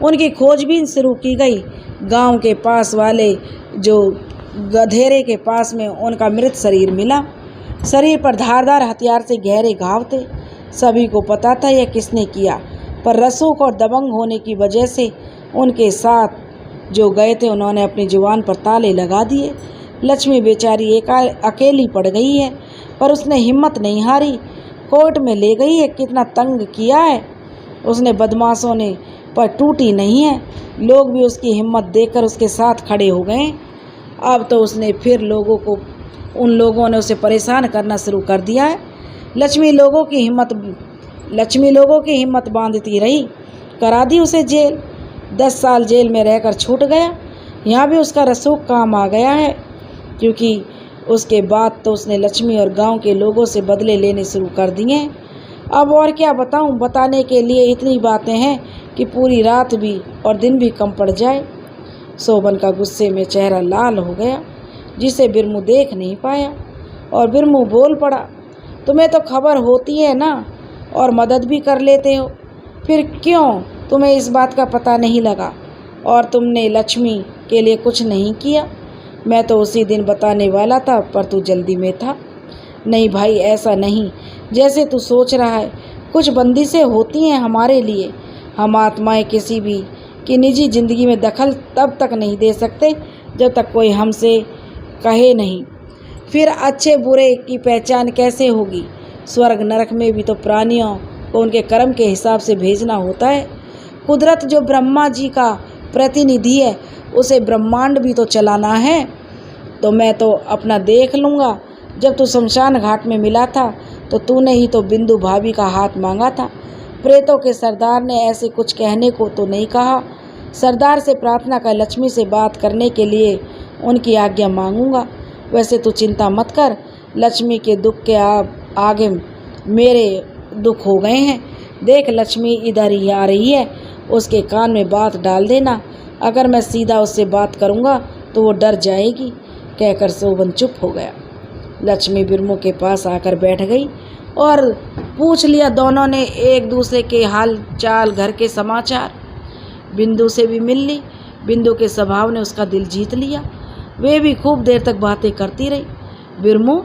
उनकी खोजबीन शुरू की गई। गांव के पास वाले जो गधेरे के पास में उनका मृत शरीर मिला। शरीर पर धारदार हथियार से गहरे घाव थे। सभी को पता था यह किसने किया, पर रसूख और दबंग होने की वजह से उनके साथ जो गए थे उन्होंने अपनी जुबान पर ताले लगा दिए। लक्ष्मी बेचारी अकेली पड़ गई है, पर उसने हिम्मत नहीं हारी। कोर्ट में ले गई है, कितना तंग किया है उसने बदमाशों ने, पर टूटी नहीं है। लोग भी उसकी हिम्मत देखकर उसके साथ खड़े हो गए। अब तो उसने फिर उन लोगों ने उसे परेशान करना शुरू कर दिया है। लक्ष्मी लोगों की हिम्मत बांधती रही, करा दी उसे जेल। 10 साल जेल में रहकर छूट गया। यहाँ भी उसका रसूख काम आ गया है, क्योंकि उसके बाद तो उसने लक्ष्मी और गांव के लोगों से बदले लेने शुरू कर दिए। अब और क्या बताऊं, बताने के लिए इतनी बातें हैं कि पूरी रात भी और दिन भी कम पड़ जाए। शोभन का गुस्से में चेहरा लाल हो गया, जिसे बिरमू देख नहीं पाया, और बिरमू बोल पड़ा, तुम्हें तो खबर होती है ना और मदद भी कर लेते हो, फिर क्यों तुम्हें इस बात का पता नहीं लगा और तुमने लक्ष्मी के लिए कुछ नहीं किया? मैं तो उसी दिन बताने वाला था, पर तू जल्दी में था। नहीं भाई, ऐसा नहीं जैसे तू सोच रहा है। कुछ बंदिशें होती हैं हमारे लिए। हम आत्माएं किसी भी की निजी ज़िंदगी में दखल तब तक नहीं दे सकते जब तक कोई हमसे कहे नहीं। फिर अच्छे बुरे की पहचान कैसे होगी? स्वर्ग नरक में भी तो प्राणियों को उनके कर्म के हिसाब से भेजना होता है। कुदरत जो ब्रह्मा जी का प्रतिनिधि है, उसे ब्रह्मांड भी तो चलाना है। तो मैं तो अपना देख लूँगा। जब तू शमशान घाट में मिला था तो तूने ही तो बिंदु भाभी का हाथ मांगा था। प्रेतों के सरदार ने ऐसे कुछ कहने को तो नहीं कहा। सरदार से प्रार्थना कर लक्ष्मी से बात करने के लिए उनकी आज्ञा मांगूंगा। वैसे तू चिंता मत कर, लक्ष्मी के दुख के आगे मेरे दुख हो गए हैं। देख, लक्ष्मी इधर ही आ रही है, उसके कान में बात डाल देना। अगर मैं सीधा उससे बात करूंगा तो वो डर जाएगी। कहकर शोभन चुप हो गया। लक्ष्मी बिरमू के पास आकर बैठ गई और पूछ लिया दोनों ने एक दूसरे के हाल चाल, घर के समाचार। बिंदु से भी मिल ली। बिंदु के स्वभाव ने उसका दिल जीत लिया। वे भी खूब देर तक बातें करती रही। बिरमू,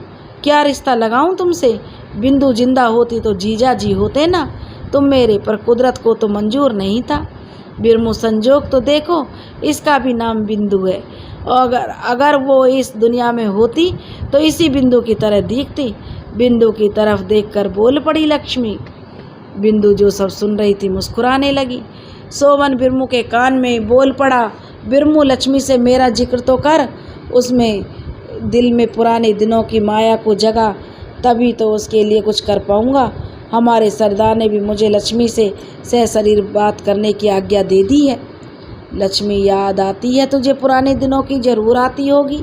क्या रिश्ता लगाऊं तुमसे? बिंदु जिंदा होती तो जीजा जी होते ना तुम मेरे, पर कुदरत को तो मंजूर नहीं था। बिरमू, संजोग तो देखो, इसका भी नाम बिंदु है अगर अगर वो इस दुनिया में होती तो इसी बिंदु की तरह दिखती। बिंदु की तरफ देखकर बोल पड़ी लक्ष्मी। बिंदु जो सब सुन रही थी मुस्कुराने लगी। शोभन बिरमू के कान में बोल पड़ा, बिरमू लक्ष्मी से मेरा जिक्र तो कर, उसमें दिल में पुराने दिनों की माया को जगा, तभी तो उसके लिए कुछ कर पाऊंगा। हमारे सरदार ने भी मुझे लक्ष्मी से सहशरीर बात करने की आज्ञा दे दी है। लक्ष्मी याद आती है तुझे पुराने दिनों की, जरूर आती होगी,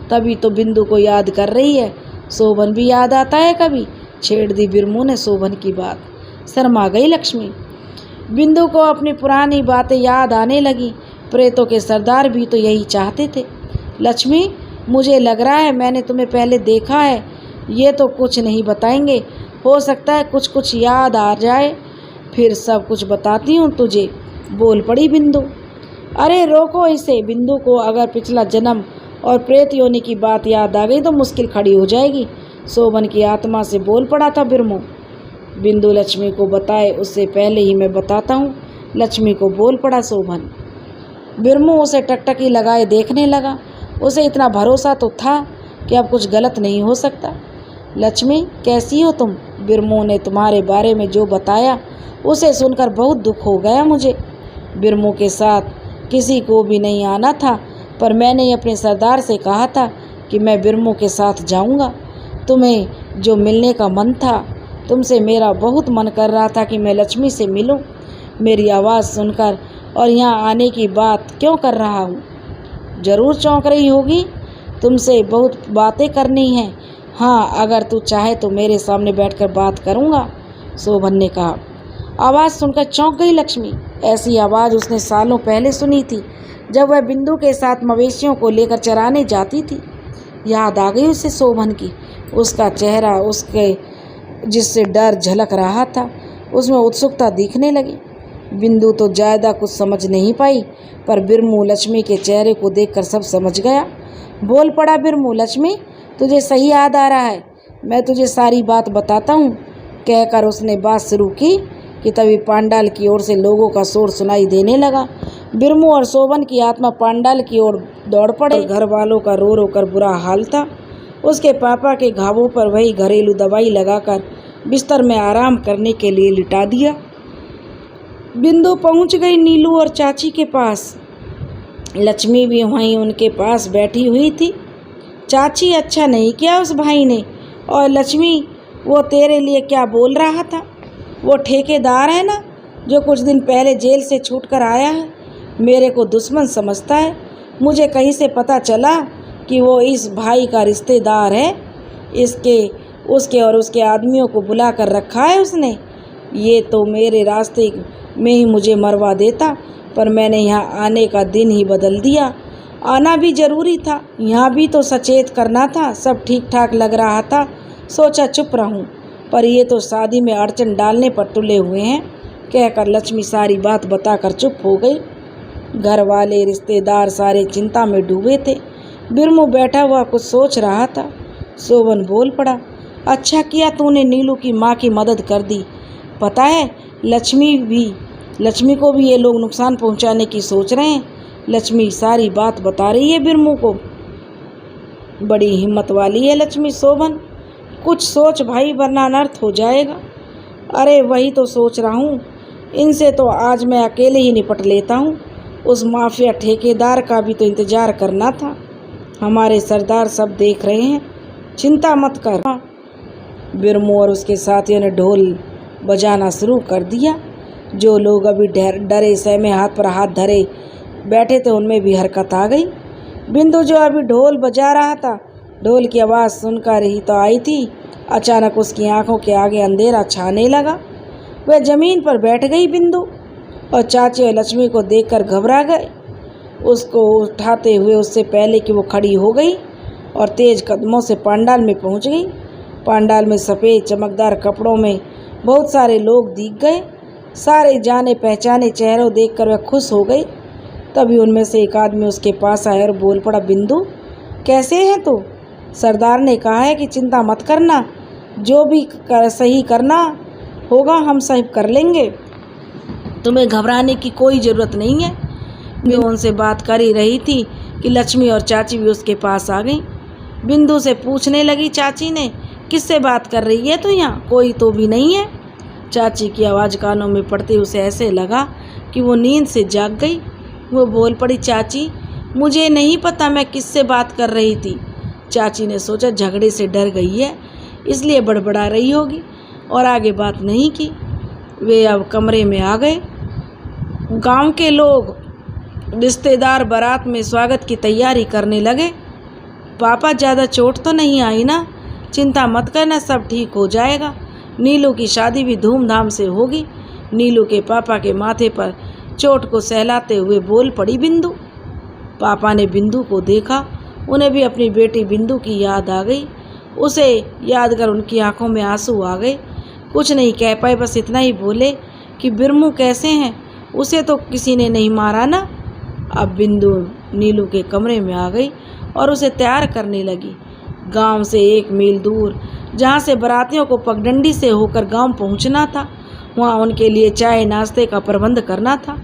तभी तो बिंदु को याद कर रही है। शोभन भी याद आता है कभी, छेड़ दी बिरमू ने शोभन की बात। शर्मा गई लक्ष्मी। बिंदु को अपनी पुरानी बातें याद आने लगी। प्रेतों के सरदार भी तो यही चाहते थे। लक्ष्मी, मुझे लग रहा है मैंने तुम्हें पहले देखा है। ये तो कुछ नहीं बताएंगे, हो सकता है कुछ कुछ याद आ जाए, फिर सब कुछ बताती हूँ तुझे, बोल पड़ी बिंदु। अरे रोको इसे, बिंदु को अगर पिछला जन्म और प्रेत योनि की बात याद आ गई तो मुश्किल खड़ी हो जाएगी, शोभन की आत्मा से बोल पड़ा था बिरमू। बिंदु लक्ष्मी को बताए उससे पहले ही मैं बताता हूँ, लक्ष्मी को बोल पड़ा शोभन। बिरमू उसे टकटकी लगाए देखने लगा। उसे इतना भरोसा तो था कि अब कुछ गलत नहीं हो सकता। लक्ष्मी, कैसी हो तुम? बिरमू ने तुम्हारे बारे में जो बताया उसे सुनकर बहुत दुख हो गया मुझे। बिरमू के साथ किसी को भी नहीं आना था, पर मैंने अपने सरदार से कहा था कि मैं बिरमू के साथ जाऊंगा। तुम्हें जो मिलने का मन था, तुमसे मेरा बहुत मन कर रहा था कि मैं लक्ष्मी से मिलूं। मेरी आवाज़ सुनकर और यहाँ आने की बात क्यों कर रहा हूँ? ज़रूर चौंक रही होगी। तुमसे बहुत बातें करनी हैं। हाँ, अगर तू चाहे तो मेरे सामने बैठकर बात करूँगा, शोभन ने कहा। आवाज़ सुनकर चौंक गई लक्ष्मी। ऐसी आवाज़ उसने सालों पहले सुनी थी, जब वह बिंदु के साथ मवेशियों को लेकर चराने जाती थी। याद आ गई उसे शोभन की, उसका चेहरा, उसके जिससे डर झलक रहा था, उसमें उत्सुकता दिखने लगी। बिंदु तो ज़्यादा कुछ समझ नहीं पाई, पर बिरमू लक्ष्मी के चेहरे को देखकर सब समझ गया। बोल पड़ा बिरमू, लक्ष्मी, तुझे सही याद आ रहा है, मैं तुझे सारी बात बताता हूँ, कहकर उसने बात शुरू की कि तभी पांडाल की ओर से लोगों का शोर सुनाई देने लगा। बिरमू और शोभन की आत्मा पांडाल की ओर दौड़ पड़े। घर वालों का रो रो कर बुरा हाल था। उसके पापा के घावों पर वही घरेलू दवाई लगाकर बिस्तर में आराम करने के लिए लिटा दिया। बिंदु पहुंच गई नीलू और चाची के पास। लक्ष्मी भी वहीं उनके पास बैठी हुई थी। चाची, अच्छा नहीं किया उस भाई ने। और लक्ष्मी, वो तेरे लिए क्या बोल रहा था? वो ठेकेदार है ना, जो कुछ दिन पहले जेल से छूट कर आया है, मेरे को दुश्मन समझता है। मुझे कहीं से पता चला कि वो इस भाई का रिश्तेदार है। उसके और उसके आदमियों को बुला कर रखा है उसने। ये तो मेरे रास्ते में ही मुझे मरवा देता, पर मैंने यहाँ आने का दिन ही बदल दिया। आना भी ज़रूरी था, यहाँ भी तो सचेत करना था। सब ठीक ठाक लग रहा था, सोचा चुप रहूं, पर ये तो शादी में अड़चन डालने पर तुले हुए हैं, कहकर लक्ष्मी सारी बात बताकर चुप हो गई। घर वाले, रिश्तेदार सारे चिंता में डूबे थे। बिरमू बैठा हुआ कुछ सोच रहा था। शोभन बोल पड़ा, अच्छा किया तूने नीलू की माँ की मदद कर दी। पता है, लक्ष्मी को भी ये लोग नुकसान पहुंचाने की सोच रहे हैं। लक्ष्मी सारी बात बता रही है बिरमू को। बड़ी हिम्मत वाली है लक्ष्मी। शोभन, कुछ सोच भाई, वरना अनर्थ हो जाएगा। अरे वही तो सोच रहा हूँ, इनसे तो आज मैं अकेले ही निपट लेता हूँ। उस माफिया ठेकेदार का भी तो इंतजार करना था। हमारे सरदार सब देख रहे हैं, चिंता मत कर। बिरमू और उसके साथियों ने ढोल बजाना शुरू कर दिया। जो लोग अभी डरे सहमे हाथ पर हाथ धरे बैठे थे, उनमें भी हरकत आ गई। बिंदु जो अभी ढोल बजा रहा था, ढोल की आवाज़ सुनकर ही तो आई थी, अचानक उसकी आंखों के आगे अंधेरा छाने लगा। वह जमीन पर बैठ गई। बिंदु और चाची और लक्ष्मी को देखकर घबरा गए। उसको उठाते हुए उससे पहले कि वो खड़ी हो गई और तेज कदमों से पांडाल में पहुंच गई। पांडाल में सफ़ेद चमकदार कपड़ों में बहुत सारे लोग दिख गए। सारे जाने पहचाने चेहरों देखकर वह खुश हो गई। तभी उनमें से एक आदमी उसके पास आया और बोल पड़ा, बिंदु, कैसे हैं तू? सरदार ने कहा है कि चिंता मत करना, जो भी सही करना होगा हम सही कर लेंगे, तुम्हें घबराने की कोई ज़रूरत नहीं है। मैं उनसे बात कर ही रही थी कि लक्ष्मी और चाची भी उसके पास आ गई। बिंदु से पूछने लगी चाची ने, किससे बात कर रही है तू यहाँ, कोई तो भी नहीं है। चाची की आवाज़ कानों में पड़ते उसे ऐसे लगा कि वो नींद से जाग गई। वो बोल पड़ी, चाची मुझे नहीं पता मैं किससे बात कर रही थी। चाची ने सोचा झगड़े से डर गई है इसलिए बड़बड़ा रही होगी और आगे बात नहीं की। वे अब कमरे में आ गए। गांव के लोग रिश्तेदार बारात में स्वागत की तैयारी करने लगे। पापा ज़्यादा चोट तो नहीं आई ना, चिंता मत करना, सब ठीक हो जाएगा। नीलू की शादी भी धूमधाम से होगी। नीलू के पापा के माथे पर चोट को सहलाते हुए बोल पड़ी बिंदु। पापा ने बिंदु को देखा, उन्हें भी अपनी बेटी बिंदु की याद आ गई। उसे याद कर उनकी आंखों में आंसू आ गए। कुछ नहीं कह पाए, बस इतना ही बोले कि बिरमू कैसे हैं, उसे तो किसी ने नहीं मारा ना। अब बिंदु नीलू के कमरे में आ गई और उसे तैयार करने लगी। गांव से 1 मील दूर जहां से बारातियों को पगडंडी से होकर गांव पहुंचना था, वहां उनके लिए चाय नाश्ते का प्रबंध करना था।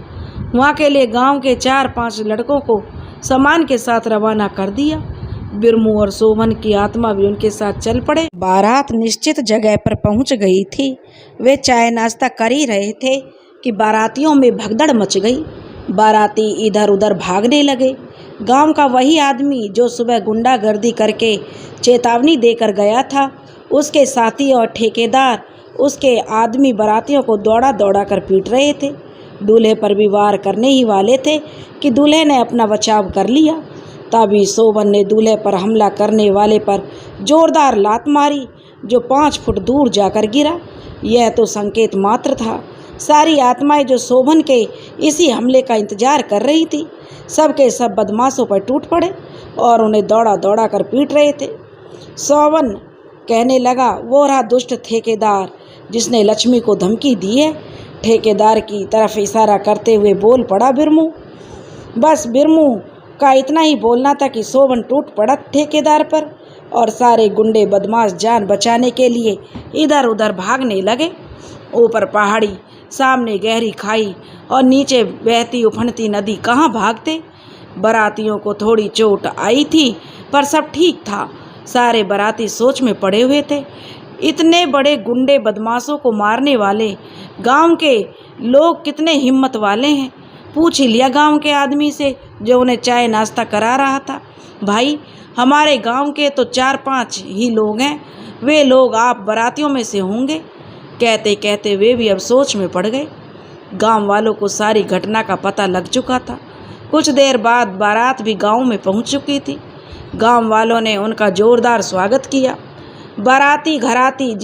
वहां के लिए गांव के 4-5 लड़कों को सामान के साथ रवाना कर दिया। बिरमू और शोभन की आत्मा भी उनके साथ चल पड़े। बारात निश्चित जगह पर पहुंच गई थी। वे चाय नाश्ता कर ही रहे थे कि बारातियों में भगदड़ मच गई। बाराती इधर उधर भागने लगे। गांव का वही आदमी जो सुबह गुंडागर्दी करके चेतावनी देकर गया था, उसके साथी और ठेकेदार उसके आदमी बारातियों को दौड़ा दौड़ा कर पीट रहे थे। दूल्हे पर भी वार करने ही वाले थे कि दूल्हे ने अपना बचाव कर लिया। तभी शोभन ने दूल्हे पर हमला करने वाले पर जोरदार लात मारी, जो 5 फुट दूर जाकर गिरा। यह तो संकेत मात्र था। सारी आत्माएं जो शोभन के इसी हमले का इंतजार कर रही थी, सब के सब बदमाशों पर टूट पड़े और उन्हें दौड़ा दौड़ा कर पीट रहे थे। शोभन कहने लगा, वो रहा दुष्ट ठेकेदार जिसने लक्ष्मी को धमकी दी है। ठेकेदार की तरफ इशारा करते हुए बोल पड़ा बिरमू। बस बिरमू का इतना ही बोलना था कि शोभन टूट पड़ा ठेकेदार पर और सारे गुंडे बदमाश जान बचाने के लिए इधर उधर भागने लगे। ऊपर पहाड़ी, सामने गहरी खाई और नीचे बहती उफनती नदी, कहाँ भागते। बारातियों को थोड़ी चोट आई थी पर सब ठीक था। सारे बाराती सोच में पड़े हुए थे। इतने बड़े गुंडे बदमाशों को मारने वाले गांव के लोग कितने हिम्मत वाले हैं। पूछ ही लिया गांव के आदमी से जो उन्हें चाय नाश्ता करा रहा था, भाई हमारे गांव के तो 4-5 ही लोग हैं, वे लोग आप बारातियों में से होंगे। कहते कहते वे भी अब सोच में पड़ गए। गांव वालों को सारी घटना का पता लग चुका था। कुछ देर बाद बारात भी गांव में पहुंच चुकी थी। गांव वालों ने उनका जोरदार स्वागत किया। बाराती घराती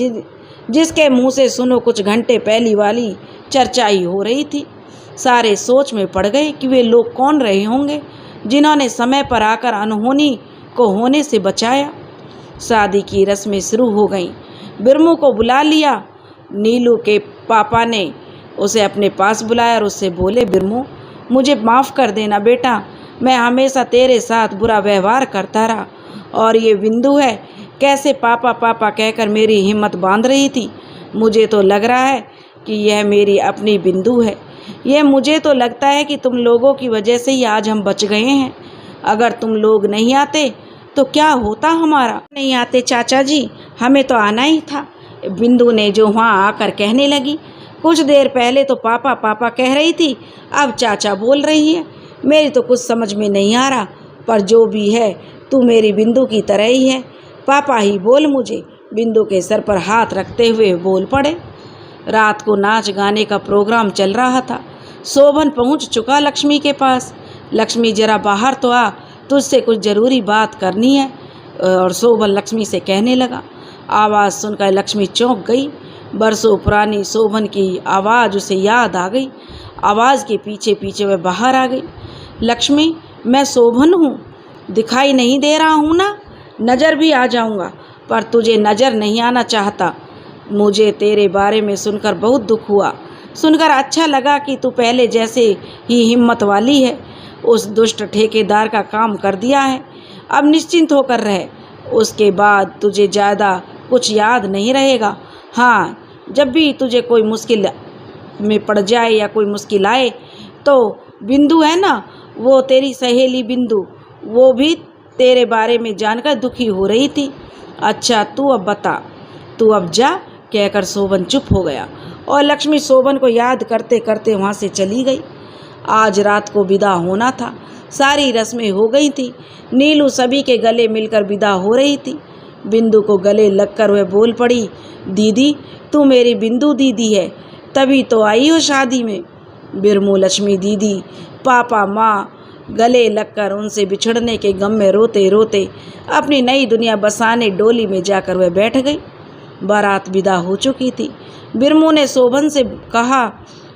जिसके मुंह से सुनो कुछ घंटे पहली वाली चर्चा ही हो रही थी। सारे सोच में पड़ गए कि वे लोग कौन रहे होंगे जिन्होंने समय पर आकर अनहोनी को होने से बचाया। शादी की रस्में शुरू हो गईं। बिरमू को बुला लिया। नीलू के पापा ने उसे अपने पास बुलाया और उससे बोले, बिरमू मुझे माफ़ कर देना बेटा, मैं हमेशा तेरे साथ बुरा व्यवहार करता रहा। और ये बिंदु है, कैसे पापा पापा कहकर मेरी हिम्मत बांध रही थी। मुझे तो लग रहा है कि यह मेरी अपनी बिंदु है। यह मुझे तो लगता है कि तुम लोगों की वजह से ही आज हम बच गए हैं। अगर तुम लोग नहीं आते तो क्या होता हमारा। नहीं आते चाचा जी, हमें तो आना ही था, बिंदु ने जो वहाँ आकर कहने लगी। कुछ देर पहले तो पापा पापा कह रही थी, अब चाचा बोल रही है। मेरी तो कुछ समझ में नहीं आ रहा, पर जो भी है तू मेरी बिंदु की तरह ही है। पापा ही बोल मुझे। बिंदु के सर पर हाथ रखते हुए बोल पड़े। रात को नाच गाने का प्रोग्राम चल रहा था। शोभन पहुंच चुका लक्ष्मी के पास। लक्ष्मी जरा बाहर तो आ, तुझसे कुछ ज़रूरी बात करनी है। और शोभन लक्ष्मी से कहने लगा। आवाज़ सुनकर लक्ष्मी चौंक गई। बरसों पुरानी शोभन की आवाज़ उसे याद आ गई। आवाज़ के पीछे पीछे वह बाहर आ गई। लक्ष्मी, मैं शोभन हूँ, दिखाई नहीं दे रहा हूँ ना? नज़र भी आ जाऊँगा पर तुझे नज़र नहीं आना चाहता। मुझे तेरे बारे में सुनकर बहुत दुख हुआ। सुनकर अच्छा लगा कि तू पहले जैसे ही हिम्मत वाली है। उस दुष्ट ठेकेदार का काम कर दिया है, अब निश्चिंत होकर रह। उसके बाद तुझे ज़्यादा कुछ याद नहीं रहेगा। हाँ, जब भी तुझे कोई मुश्किल में पड़ जाए या कोई मुश्किल आए तो बिंदु है ना, वो तेरी सहेली बिंदु, वो भी तेरे बारे में जानकर दुखी हो रही थी। अच्छा तू अब बता, तू अब जा, कहकर शोभन चुप हो गया और लक्ष्मी शोभन को याद करते करते वहाँ से चली गई। आज रात को विदा होना था, सारी रस्में हो गई थी। नीलू सभी के गले मिलकर विदा हो रही थी। बिंदु को गले लगकर वह बोल पड़ी, दीदी तू मेरी बिंदु दीदी है, तभी तो आई हो शादी में। बिरमू लक्ष्मी दीदी, पापा माँ गले लगकर उनसे बिछड़ने के गम में रोते रोते अपनी नई दुनिया बसाने डोली में जाकर वह बैठ गई। बारात विदा हो चुकी थी। बिरमू ने शोभन से कहा,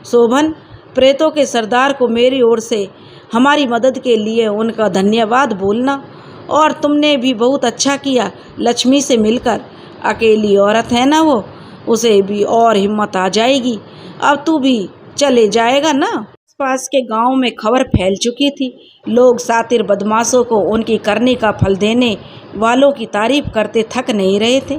शोभन प्रेतों के सरदार को मेरी ओर से हमारी मदद के लिए उनका धन्यवाद बोलना, और तुमने भी बहुत अच्छा किया लक्ष्मी से मिलकर। अकेली औरत है ना वो, उसे भी और हिम्मत आ जाएगी। अब तू भी चले जाएगा ना। पास के गांव में खबर फैल चुकी थी। लोग सातिर बदमाशों को उनकी करनी का फल देने वालों की तारीफ करते थक नहीं रहे थे।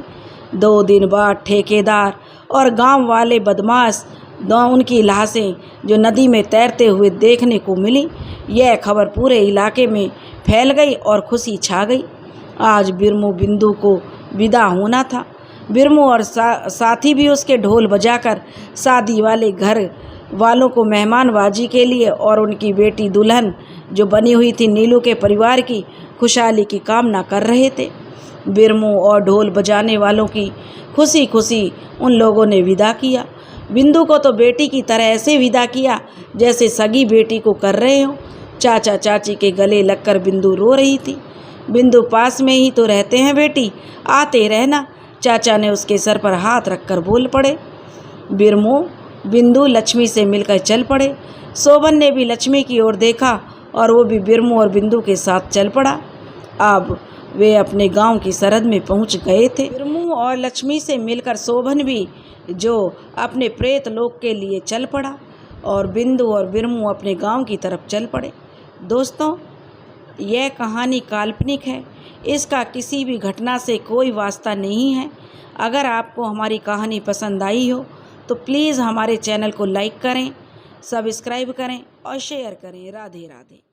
2 दिन बाद ठेकेदार और गांव वाले बदमाश उनकी लाशें जो नदी में तैरते हुए देखने को मिली, यह खबर पूरे इलाके में फैल गई और खुशी छा गई। आज बिरमू बिंदु को विदा होना था। बिरमू और साथी भी उसके ढोल बजाकर शादी वाले घर वालों को मेहमानबाजी के लिए और उनकी बेटी दुल्हन जो बनी हुई थी नीलू के परिवार की खुशहाली की कामना कर रहे थे। बिरमू और ढोल बजाने वालों की खुशी खुशी उन लोगों ने विदा किया। बिंदु को तो बेटी की तरह ऐसे विदा किया जैसे सगी बेटी को कर रहे हो। चाचा चाची के गले लगकर बिंदु रो रही थी। बिंदु पास में ही तो रहते हैं बेटी, आते रहना, चाचा ने उसके सर पर हाथ रखकर बोल पड़े। बिरमू बिंदु लक्ष्मी से मिलकर चल पड़े। शोभन ने भी लक्ष्मी की ओर देखा और वो भी बिरमू और बिंदु के साथ चल पड़ा। अब वे अपने गांव की सरहद में पहुंच गए थे। बिरमू और लक्ष्मी से मिलकर शोभन भी जो अपने प्रेत लोक के लिए चल पड़ा और बिंदु और बिरमू अपने गांव की तरफ चल पड़े। दोस्तों, यह कहानी काल्पनिक है, इसका किसी भी घटना से कोई वास्ता नहीं है। अगर आपको हमारी कहानी पसंद आई हो तो प्लीज़ हमारे चैनल को लाइक करें, सब्सक्राइब करें और शेयर करें। राधे राधे।